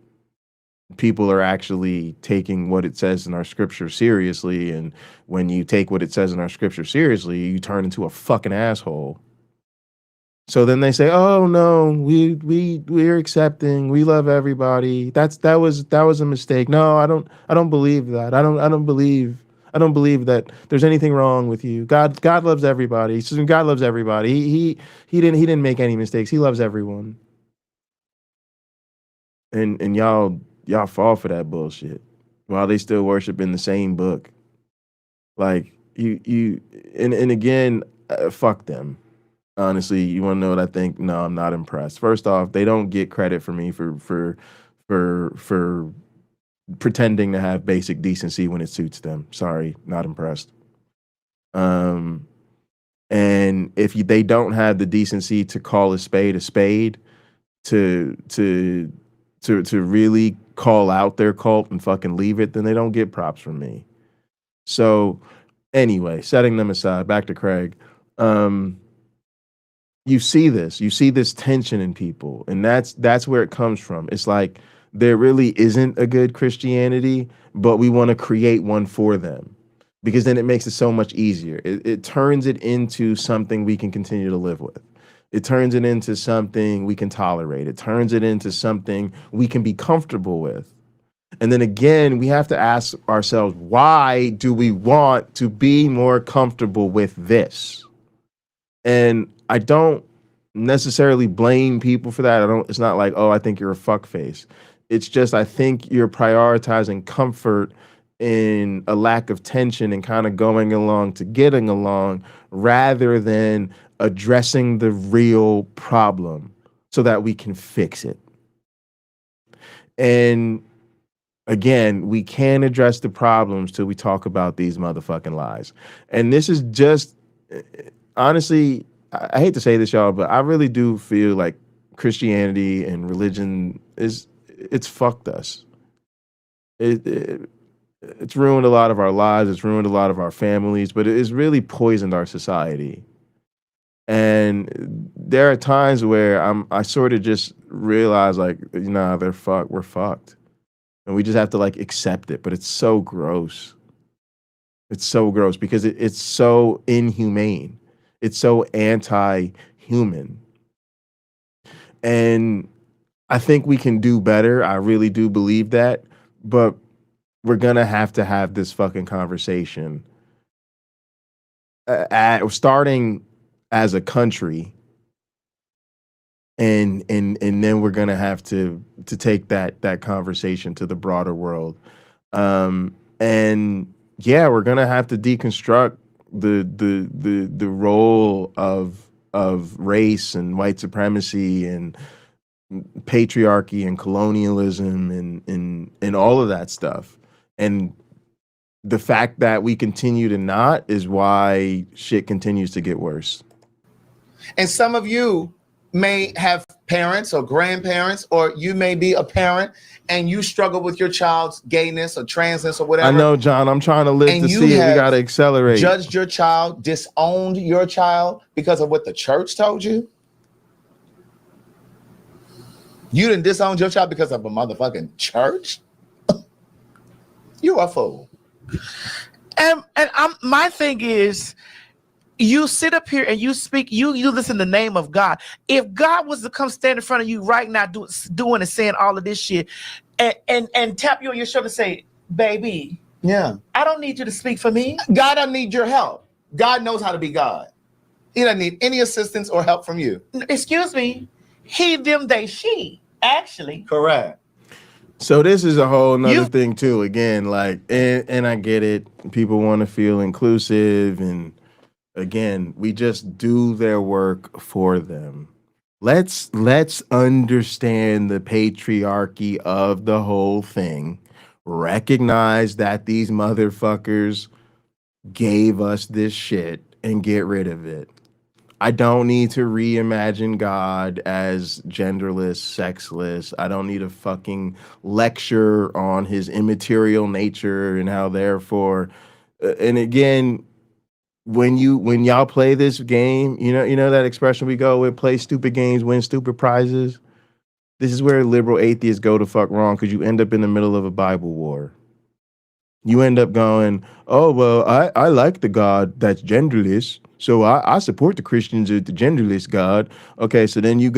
people are actually taking what it says in our scripture seriously. And when you take what it says in our scripture seriously, you turn into a fucking asshole. So then they say, oh no, we're accepting, we love everybody. That was a mistake. No, I don't believe that. I don't believe that there's anything wrong with you. God loves everybody. God loves everybody. He didn't make any mistakes. He loves everyone. And y'all fall for that bullshit while they still worship in the same book. Like and again, fuck them. Honestly, you want to know what I think? No, I'm not impressed. First off, they don't get credit for me for pretending to have basic decency when it suits them. Sorry, not impressed. And if they don't have the decency to call a spade, to really call out their cult and fucking leave it, then they don't get props from me. So anyway, setting them aside, back to Craig. You see this tension in people, and that's where it comes from. It's like there really isn't a good Christianity, but we want to create one for them because then it makes it so much easier. It turns it into something we can continue to live with. It turns it into something we can tolerate. It turns it into something we can be comfortable with. And then again, we have to ask ourselves, why do we want to be more comfortable with this? And I don't necessarily blame people for that. It's not like, oh, I think you're a fuckface. It's just, I think you're prioritizing comfort in a lack of tension and kind of going along to getting along rather than addressing the real problem so that we can fix it. And again, we can't address the problems till we talk about these motherfucking lies. And this is just, honestly, I hate to say this, y'all, but I really do feel like Christianity and religion it's fucked us. It's ruined a lot of our lives. It's ruined a lot of our families, but it's really poisoned our society. And there are times where I sort of just realize, like, nah, we're fucked. and we just have to like accept it. But it's so gross. It's so gross because it's so inhumane. It's so anti-human. And I think we can do better. I really do believe that. But we're going to have this fucking conversation starting as a country. And then we're going to have to take that conversation to the broader world. And yeah, we're going to have to deconstruct the role of race and white supremacy and patriarchy and colonialism and all of that stuff. And the fact that we continue to not is why shit continues to get worse. And some of you may have parents or grandparents, or you may be a parent and you struggle with your child's gayness or transness or whatever. I know, John. I'm trying to live And to you see it. We have got to accelerate. Judged your child, disowned your child because of what the church told you. You didn't disown your child because of a motherfucking church. You a fool. And my thing is, you sit up here and you speak, you listen in the name of God. If God was to come stand in front of you right now doing and saying all of this shit and tap you on your shoulder and say, baby, yeah, I don't need you to speak for me. God doesn't need your help. God knows how to be God. He doesn't need any assistance or help from you. Excuse me. He, them, they, she, actually. Correct. So this is a whole nother thing too. Again, like, and I get it. People want to feel inclusive, and again, we just do their work for them. Let's understand the patriarchy of the whole thing. Recognize that these motherfuckers gave us this shit and get rid of it. I don't need to reimagine God as genderless, sexless. I don't need a fucking lecture on his immaterial nature and how therefore, and again, when y'all play this game, you know that expression we go with, play stupid games, win stupid prizes. This is where liberal atheists go to fuck wrong, because you end up in the middle of a Bible war. You end up going, oh, well, I like the God that's genderless, so I support the Christians with the genderless God. Okay, so then you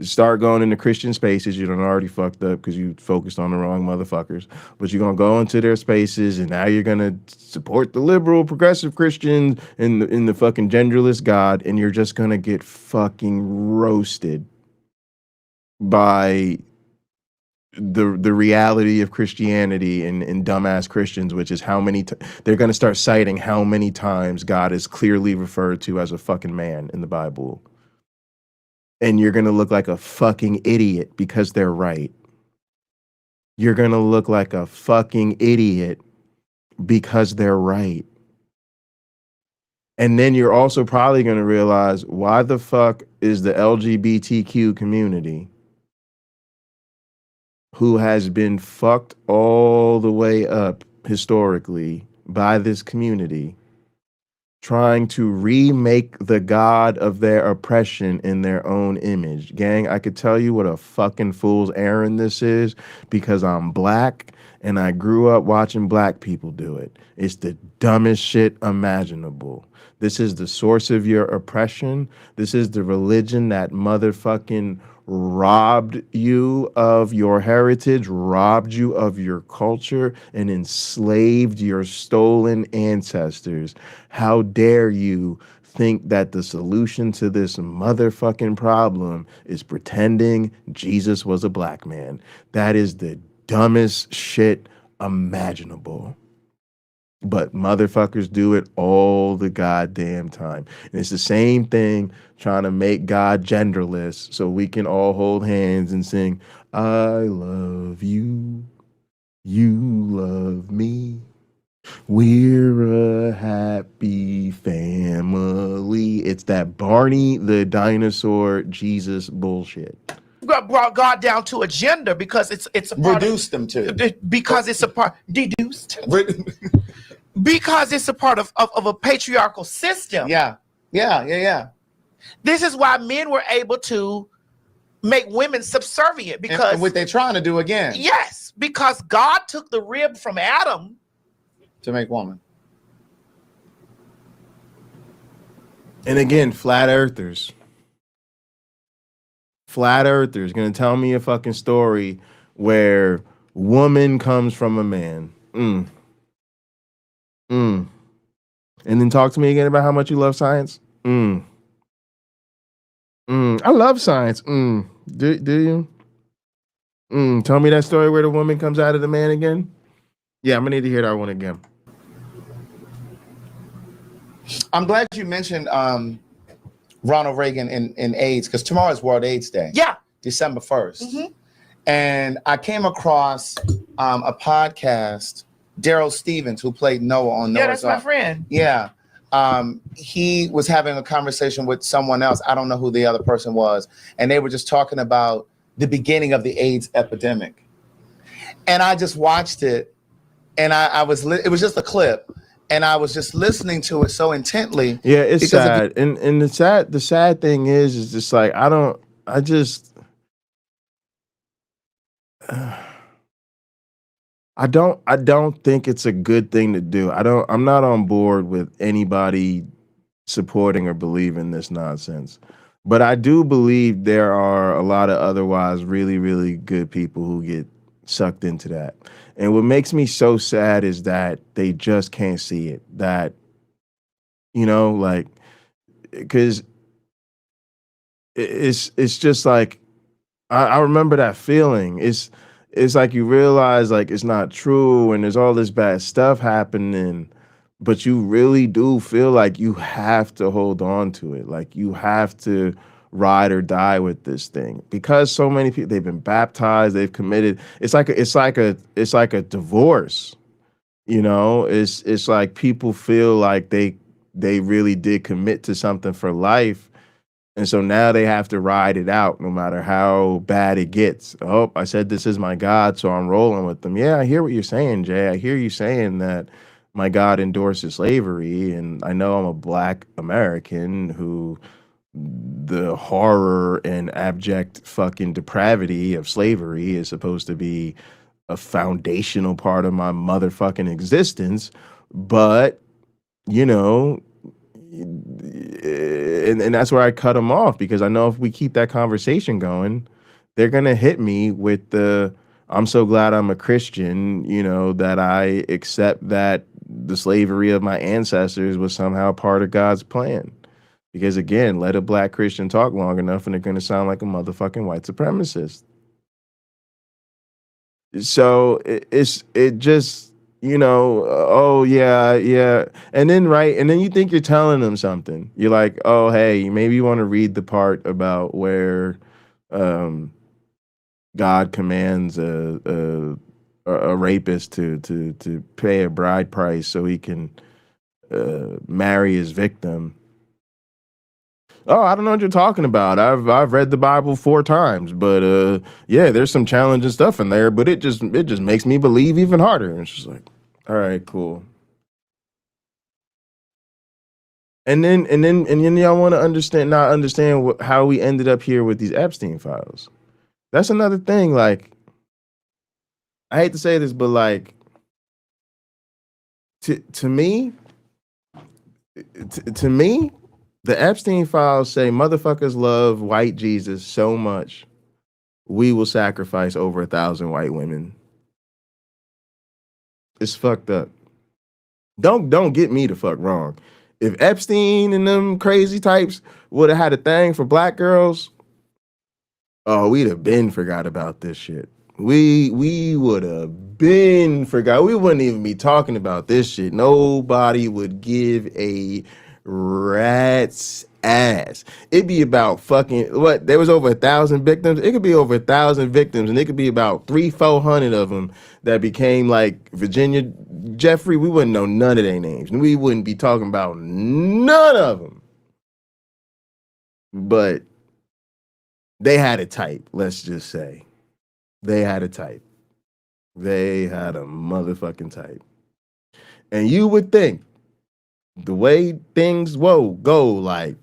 start going into Christian spaces. You done already fucked up because you focused on the wrong motherfuckers. But you're going to go into their spaces, and now you're going to support the liberal, progressive Christians in the fucking genderless God, and you're just going to get fucking roasted by the reality of Christianity and dumbass Christians, which is how many they're going to start citing how many times God is clearly referred to as a fucking man in the Bible. And you're going to look like a fucking idiot because they're right. You're going to look like a fucking idiot because they're right. And then you're also probably going to realize, why the fuck is the LGBTQ community, who has been fucked all the way up historically by this community, trying to remake the God of their oppression in their own image? Gang, I could tell you what a fucking fool's errand this is, because I'm black and I grew up watching black people do it. It's the dumbest shit imaginable. This is the source of your oppression. This is the religion that motherfucking robbed you of your heritage, robbed you of your culture, and enslaved your stolen ancestors. How dare you think that the solution to this motherfucking problem is pretending Jesus was a black man? That is the dumbest shit imaginable. But motherfuckers do it all the goddamn time. And it's the same thing trying to make God genderless so we can all hold hands and sing, I love you, you love me, we're a happy family. It's that Barney the dinosaur Jesus bullshit. Brought God down to a gender because it's a part Reduced them to. because it's a part deduced. Because it's a part of a patriarchal system. Yeah. This is why men were able to make women subservient because and what they're trying to do again. Yes, because God took the rib from Adam to make woman. And again, flat earthers. Flat earthers gonna tell me a fucking story where woman comes from a man. And then talk to me again about how much you love science. I love science. Do you? Tell me that story where the woman comes out of the man again. Yeah, I'm gonna need to hear that one again. I'm glad you mentioned Ronald Reagan and AIDS, because tomorrow is World AIDS Day. Yeah. December 1st. And I came across a podcast, Daryl Stevens, who played Noah on Noah's that's my friend. Yeah. He was having a conversation with someone else. I don't know who the other person was. And they were just talking about the beginning of the AIDS epidemic. And I just watched it, and it was just a clip. And I was just listening to it so intently. Yeah, it's sad. And the sad thing is just like I don't think it's a good thing to do. I'm not on board with anybody supporting or believing this nonsense. But I do believe there are a lot of otherwise really, really good people who get sucked into that. And what makes me so sad is that they just can't see it. That, like, because it's just like, I remember that feeling. It's like you realize like it's not true and there's all this bad stuff happening, but you really do feel like you have to hold on to it. Like you have to ride or die with this thing because so many people, they've been baptized, they've committed. It's like a divorce, it's like people feel like they really did commit to something for life. And so now they have to ride it out no matter how bad it gets. Oh, I said this is my God, so I'm rolling with them. Yeah, I hear what you're saying, Jay. I hear you saying that my God endorses slavery, and I know I'm a Black American who the horror and abject fucking depravity of slavery is supposed to be a foundational part of my motherfucking existence. But, and that's where I cut them off, because I know if we keep that conversation going, they're going to hit me with I'm so glad I'm a Christian, that I accept that the slavery of my ancestors was somehow part of God's plan. Because again, let a Black Christian talk long enough and they're going to sound like a motherfucking white supremacist. So it just, oh yeah. And then you think you're telling them something. You're like, oh, hey, maybe you want to read the part about where God commands a rapist to pay a bride price so he can marry his victim. Oh, I don't know what you're talking about. I've read the Bible 4 times, but yeah, there's some challenging stuff in there, but it just makes me believe even harder. And it's just like, all right, cool. And then y'all want to not understand how we ended up here with these Epstein files. That's another thing. Like, I hate to say this, but like, to me, the Epstein files say motherfuckers love white Jesus so much, we will sacrifice over 1,000 white women. It's fucked up. Don't get me the fuck wrong. If Epstein and them crazy types would have had a thing for Black girls, oh, we'd have been forgot about this shit. We would have been forgot. We wouldn't even be talking about this shit. Nobody would give a rat's ass. It'd be about fucking what? There was over 1,000 victims. It could be over 1,000 victims, and it could be about 300-400 of them that became like Virginia Jeffrey. We wouldn't know none of their names, and we wouldn't be talking about none of them. But they had it tight. Let's just say they had it tight. They had a motherfucking tight. And you would think the way things go, like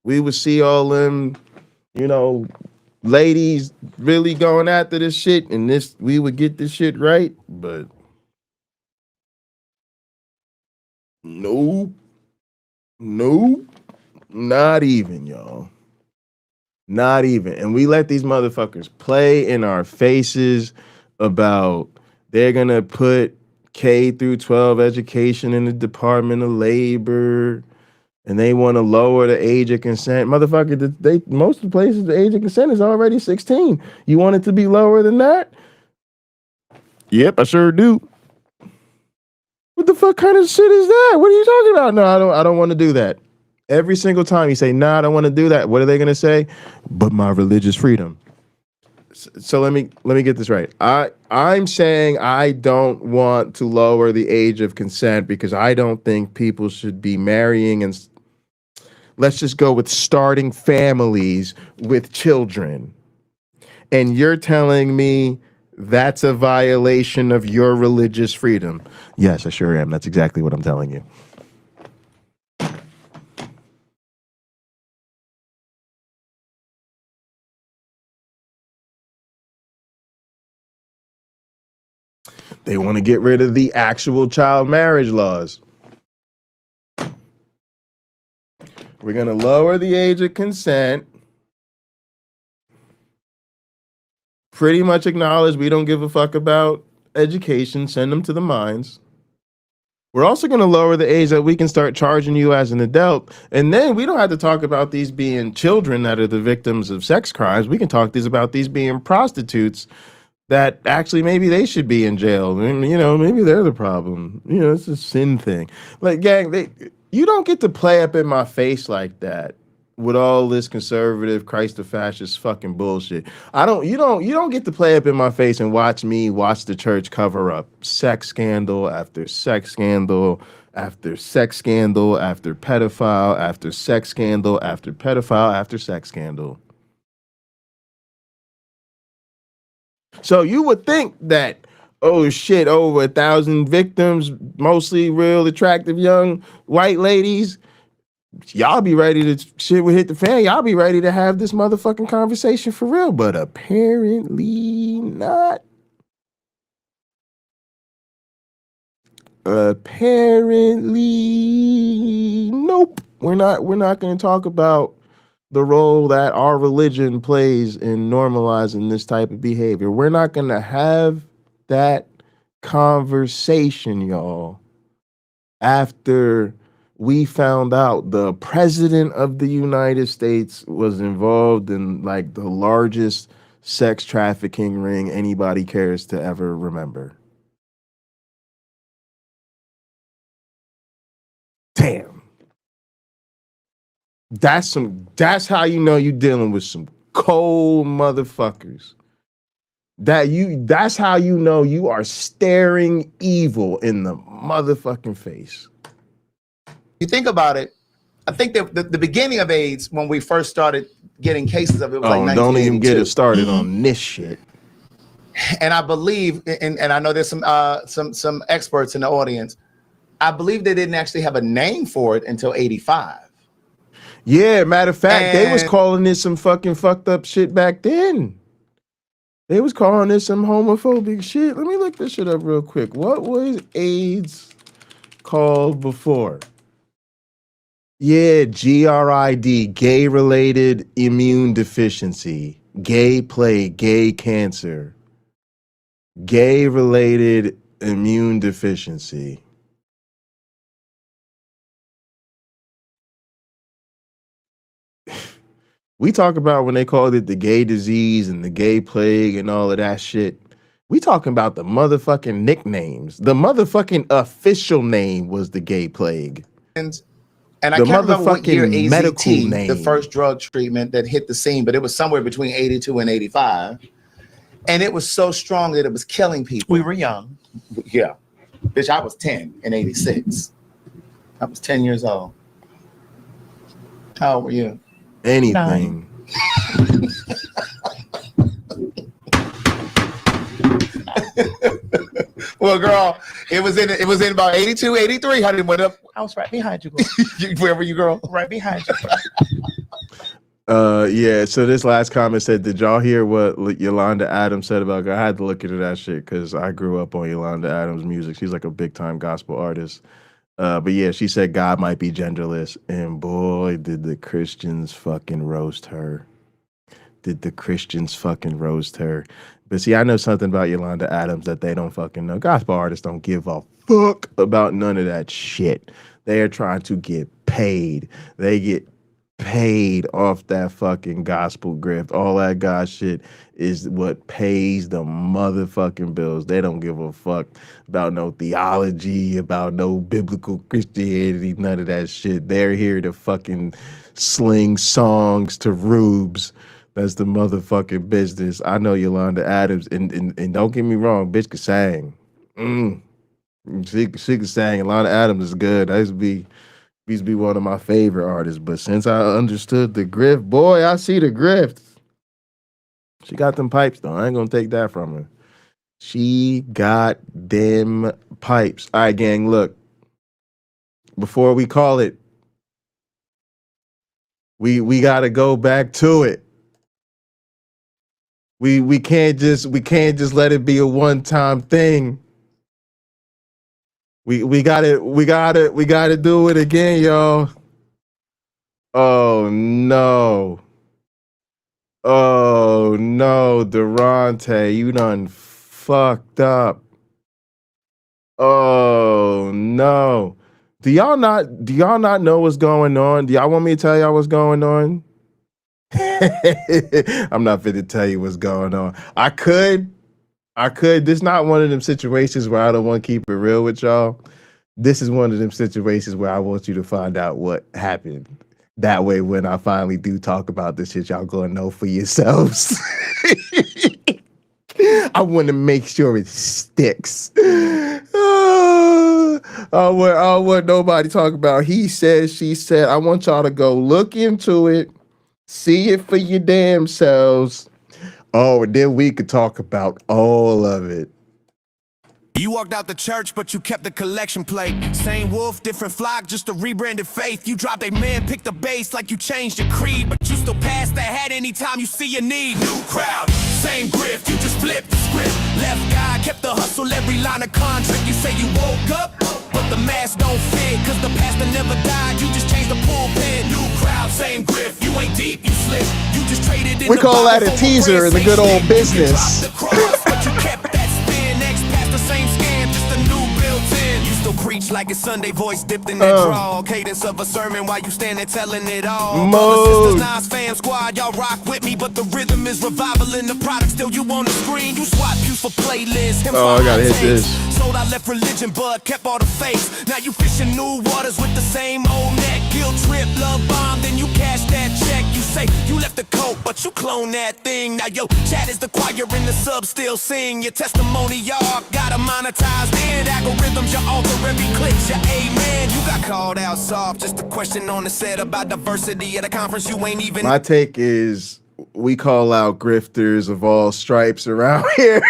we would see all them, ladies really going after this shit, and we would get this shit right, but nope, not even, y'all. Not even. And we let these motherfuckers play in our faces about they're gonna put K through 12 education in the Department of Labor, and they want to lower the age of consent. Motherfucker, most of the places the age of consent is already 16. You want it to be lower than that? Yep, I sure do. What the fuck kind of shit is that? What are you talking about? No, I don't want to do that. Every single time you say, nah, I don't want to do that. What are they gonna say? But my religious freedom. So let me get this right. I'm saying I don't want to lower the age of consent because I don't think people should be marrying and let's just go with starting families with children. And you're telling me that's a violation of your religious freedom. Yes, I sure am. That's exactly what I'm telling you. They want to get rid of the actual child marriage laws. We're going to lower the age of consent. Pretty much acknowledge we don't give a fuck about education. Send them to the mines. We're also going to lower the age that we can start charging you as an adult. And then we don't have to talk about these being children that are the victims of sex crimes. We can talk about these being prostitutes that actually maybe they should be in jail. And, maybe they're the problem. It's a sin thing. Like, gang, you don't get to play up in my face like that with all this conservative Christ the fascist fucking bullshit. You don't get to play up in my face and watch the church cover up sex scandal after sex scandal after sex scandal after pedophile after sex scandal after pedophile after sex scandal. So you would think that, oh shit, over 1,000 victims, mostly real attractive young white ladies, y'all be ready to shit would hit the fan. Y'all be ready to have this motherfucking conversation for real, but apparently not. Apparently, nope. We're not going to talk about the role that our religion plays in normalizing this type of behavior. We're not going to have that conversation, y'all, after we found out the president of the United States was involved in like the largest sex trafficking ring anybody cares to ever remember. Damn. That's how you know you're dealing with some cold motherfuckers. That's how you know you are staring evil in the motherfucking face. You think about it, I think that the beginning of AIDS, when we first started getting cases of it, was like 1982. Don't even get it started on this shit. And I believe, and I know there's some experts in the audience, I believe they didn't actually have a name for it until 85. Yeah, matter of fact, they was calling this some fucking fucked up shit back then. They was calling this some homophobic shit. Let me look this shit up real quick. What was AIDS called before? Yeah, GRID, gay-related immune deficiency, gay plague, gay cancer, gay-related immune deficiency. We talk about when they called it the gay disease and the gay plague and all of that shit. We talking about the motherfucking nicknames. The motherfucking official name was the gay plague. And I can't remember what year AZT, the first drug treatment that hit the scene, but it was somewhere between 82 and 85. And it was so strong that it was killing people. We were young. Yeah. Bitch, I was 10 in 86. I was 10 years old. How old were you? Anything. Well, girl, it was in about 82, 83. How did it went up? I was right behind you, girl. Where were you, girl? Right behind you. Yeah, so this last comment said, did y'all hear what Yolanda Adams said about God? I had to look into that shit because I grew up on Yolanda Adams' music. She's like a big time gospel artist. But yeah, she said God might be genderless. And boy, did the Christians fucking roast her. Did the Christians fucking roast her. But see, I know something about Yolanda Adams that they don't fucking know. Gospel artists don't give a fuck about none of that shit. They are trying to get paid. They get paid off that fucking gospel grift. All that God shit is what pays the motherfucking bills. They don't give a fuck about no theology, about no biblical Christianity, none of that shit. They're here to fucking sling songs to rubes. That's the motherfucking business. I know Yolanda Adams, and don't get me wrong, bitch could sing. She could sing. Yolanda Adams is good. I used to be one of my favorite artists, but since I understood the grift, boy, I see the grift. She got them pipes though. I ain't gonna take that from her. She got them pipes. All right, gang, look. Before we call it, we gotta go back to it. We can't just let it be a one-time thing. We gotta do it again, y'all. Oh no. Oh no, Durante, you done fucked up. Oh no. Do y'all not know what's going on? Do y'all want me to tell y'all what's going on? I'm not fit to tell you what's going on. I could. This is not one of them situations where I don't want to keep it real with y'all. This is one of them situations where I want you to find out what happened. That way, when I finally do talk about this shit, y'all gonna know for yourselves. I want to make sure it sticks. I want nobody talk about he said, she said. I want y'all to go look into it, see it for your damn selves. Oh, and then we could talk about all of it. You walked out the church, but you kept the collection plate. Same wolf, different flock, just a rebranded faith. You dropped a man, picked the bass like you changed your creed, but you still pass the hat anytime you see a need. New crowd, same grift, you just flipped the script. Left guy, kept the hustle, every line of contract. You say you woke up, but the mask don't fit, cause the pastor never died, you just changed the pulpit. New crowd, same grift, you ain't deep, you slip. You just traded in. We call that a teaser in the good old business. But you kept that spin, next past the same scam, just a new built-in. You still preach like a Sunday, voice dipped in that drawl. Cadence of a sermon while you stand there telling it all. Brothers, sisters, Nas fam squad, y'all rock with me, but the rhythm is revival in the product. Still you on the screen, you swap views for playlists. I gotta hit this. Sold I left religion, but kept all the faith. Now you fishing new waters with the same old net. Guilt trip, love bomb, then you cash that check. You say you left the coat, but you clone that thing. Now yo, chat is the choir and the sub still sing. Your testimony, y'all gotta monetize it. Algorithms, your altar, every click, your amen. You got called out soft, just a question on the set about diversity at a conference you ain't even. My take is we call out grifters of all stripes around here.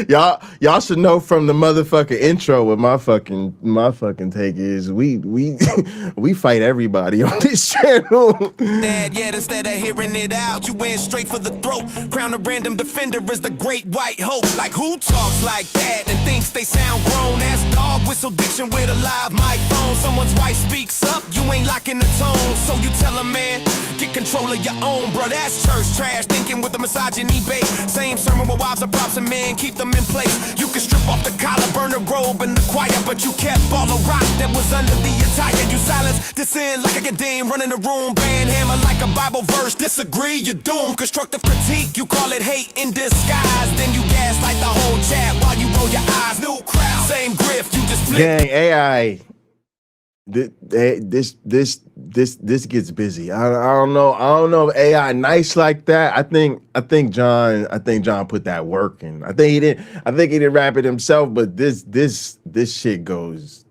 y'all should know from the motherfucking intro what my fucking take is. We fight everybody on this channel. Yet instead of hearing it out, you went straight for the throat. Crown a random defender as the great white hope. Like who talks like that and thinks they sound grown? As dog whistle diction with a live microphone. Someone's wife speaks up, you ain't locking the tone. So you tell a man, get control of your own, bro. That's church trash, thinking with the misogyny bait. Same sermon with wives of props and men, keep them in place. You can strip off the collar, burn the robe in the choir, but you kept all the rock that was under the attire. You silence dissent like a Gadim, running the room, band hammer like a Bible verse. Disagree, you're doomed. Constructive critique, you call it hate in disguise. Then you gaslight the whole chat while you roll your eyes. New crowd, same grift, you just flip. Gang, AI. This gets busy. I don't know if AI nice like that. I think John put that work in. I think he didn't rap it himself, but this shit goes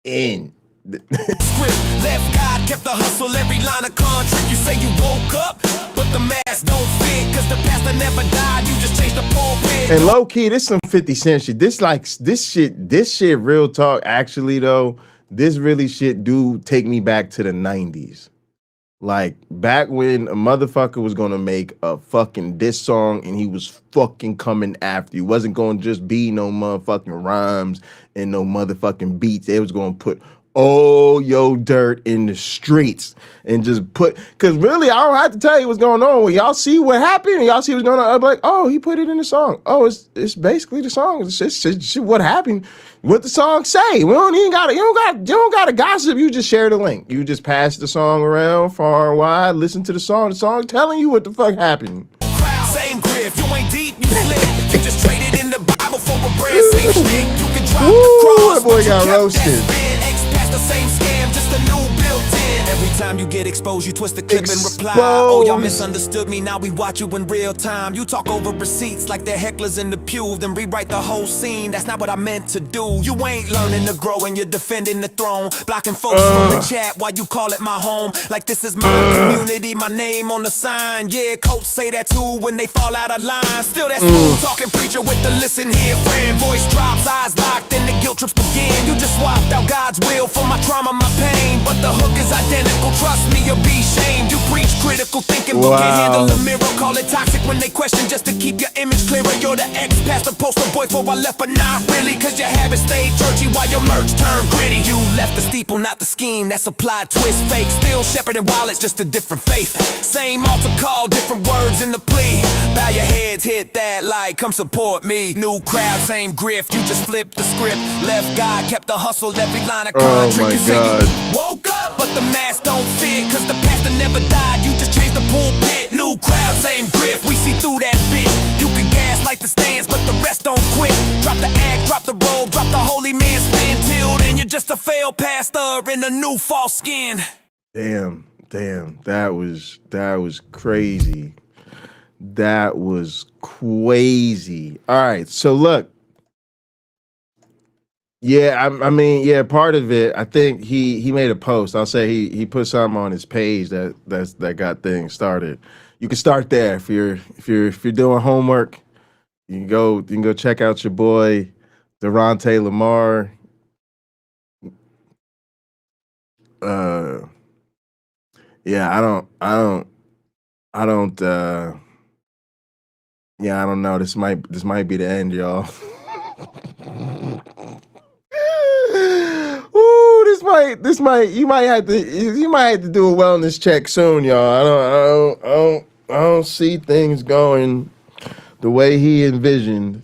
in. Script, left God kept the hustle, every line of contract. You say you woke up, but the mask don't fit, cause the pastor never died, you just changed the pulpit. And low key, this some 50 Cent shit. This shit real talk, actually though. This really shit do take me back to the 90s. Like back when a motherfucker was gonna make a fucking diss song and he was fucking coming after you. Wasn't gonna just be no motherfucking rhymes and no motherfucking beats. They was gonna put all your dirt in the streets and just put, cause really I don't have to tell you what's going on. When y'all see what happened and y'all see what's going on, I'm like, oh, he put it in the song. Oh, it's basically the song. It's just what happened. What the song say. We don't even gotta, you don't gotta gossip. You just share the link. You just pass the song around far and wide, listen to the song telling you what the fuck happened. Same grip, you ain't deep, you slip. You just traded in the Bible for a brand same shit. You can drop the cross, that boy but you got kept roasted. that spin. X past the same scam, just a new built-in. Every time you get exposed, you twist the clip and reply. Oh, y'all misunderstood me, now we watch you in real time. You talk over receipts like they're hecklers in the pew, then rewrite the whole scene. That's not what I meant to do. You ain't learning to grow and you're defending the throne. Blocking folks from the chat while you call it my home. Like this is my community, my name on the sign. Yeah, coach say that too when they fall out of line. Still that smooth talking preacher with the listen here friend. Voice drops, eyes locked, and the guilt trips begin. You just swapped out God's will for my trauma, my pain. But the hook is identical, trust me, you'll be shamed. You preach critical thinking, but can't handle the mirror. Call it toxic when they question just to keep your image clearer. You're the ex-pastor, poster boy for I left, but not really. Cause your habits stayed churchy while your merch turned gritty. You left the steeple, not the scheme. That's applied twist fake. Still shepherding wallets, just a different faith. Same altar call, different words in the plea. Bow your heads, hit that like, come support me. New crowd, same grift. You just flipped the script. Left God, kept the hustle, every line of country. my You say God. you woke up, but the mask don't fit. Cause the pastor never died, you just changed the pulpit. New crowd, same grip. We see through that bit. You can gaslight the stands, but the rest don't quit. Drop the act, drop the robe, drop the holy man spin. Till then, you're just a failed pastor in a new false skin. Damn, that was crazy. That was crazy. All right, so look. Yeah, I mean, yeah, part of it, I think he made a post. I'll say he put something on his page that got things started. You can start there if you're doing homework. You can go check out your boy Durante Lamar. Yeah, I don't yeah, I don't know. This might be the end, y'all. Ooh, you might have to do a wellness check soon, y'all. I don't see things going the way he envisioned.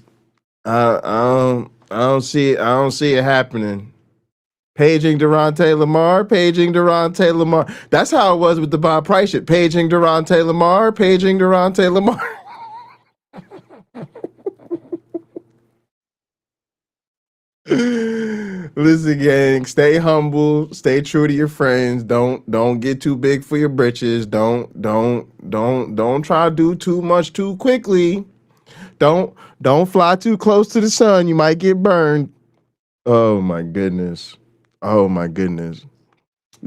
I don't see it happening. Paging Durante Lamar. That's how it was with the Bob Price shit. Paging Durante Lamar. Listen, gang, stay humble, stay true to your friends. Don't get too big for your britches. Don't try to do too much too quickly. Don't fly too close to the sun. You might get burned. Oh my goodness. You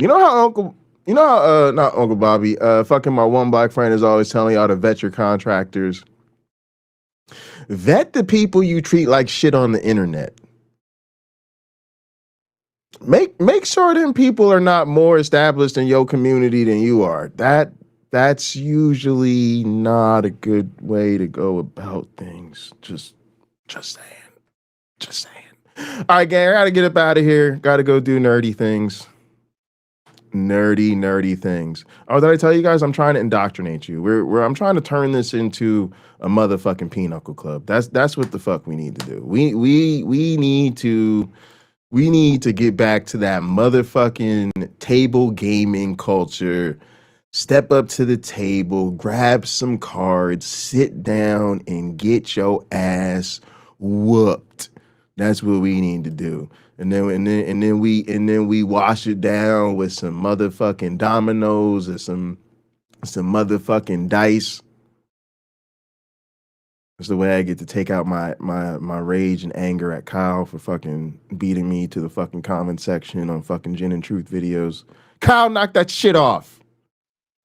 know how not Uncle Bobby, fucking my one black friend is always telling y'all to vet your contractors. Vet the people you treat like shit on the internet. Make sure them people are not more established in your community than you are. That's usually not a good way to go about things. Just saying. All right, gang, I gotta get up out of here. Gotta go do nerdy things. Nerdy things. Oh, did I tell you guys I'm trying to indoctrinate you? I'm trying to turn this into a motherfucking Pinochle club. That's what the fuck we need to do. We need to get back to that motherfucking table gaming culture. Step up to the table, grab some cards, sit down, and get your ass whooped. That's what we need to do. And then we wash it down with some motherfucking dominoes or some motherfucking dice. That's the way I get to take out my rage and anger at Kyle for fucking beating me to the fucking comment section on fucking Gin and Truth videos. Kyle, knock that shit off.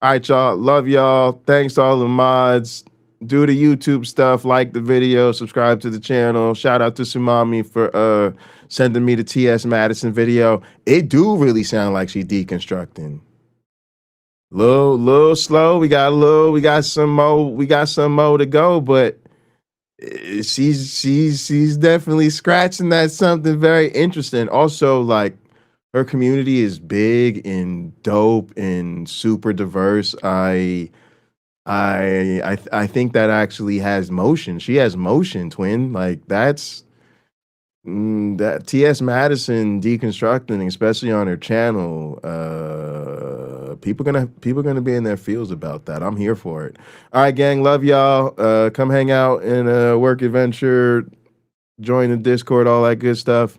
All right, y'all. Love y'all. Thanks to all the mods. Do the YouTube stuff. Like the video. Subscribe to the channel. Shout out to Sumami for sending me the T.S. Madison video. It do really sound like she deconstructing. little slow. We got some more to go, but she's definitely scratching at something very interesting. Also, like her community is big and dope and super diverse. I think that actually has motion. She has motion, twin. Like that's that T.S. Madison deconstructing, especially on her channel. People gonna be in their feels about that. I'm here for it. All right, gang, love y'all. Come hang out in a work adventure, join the Discord, all that good stuff.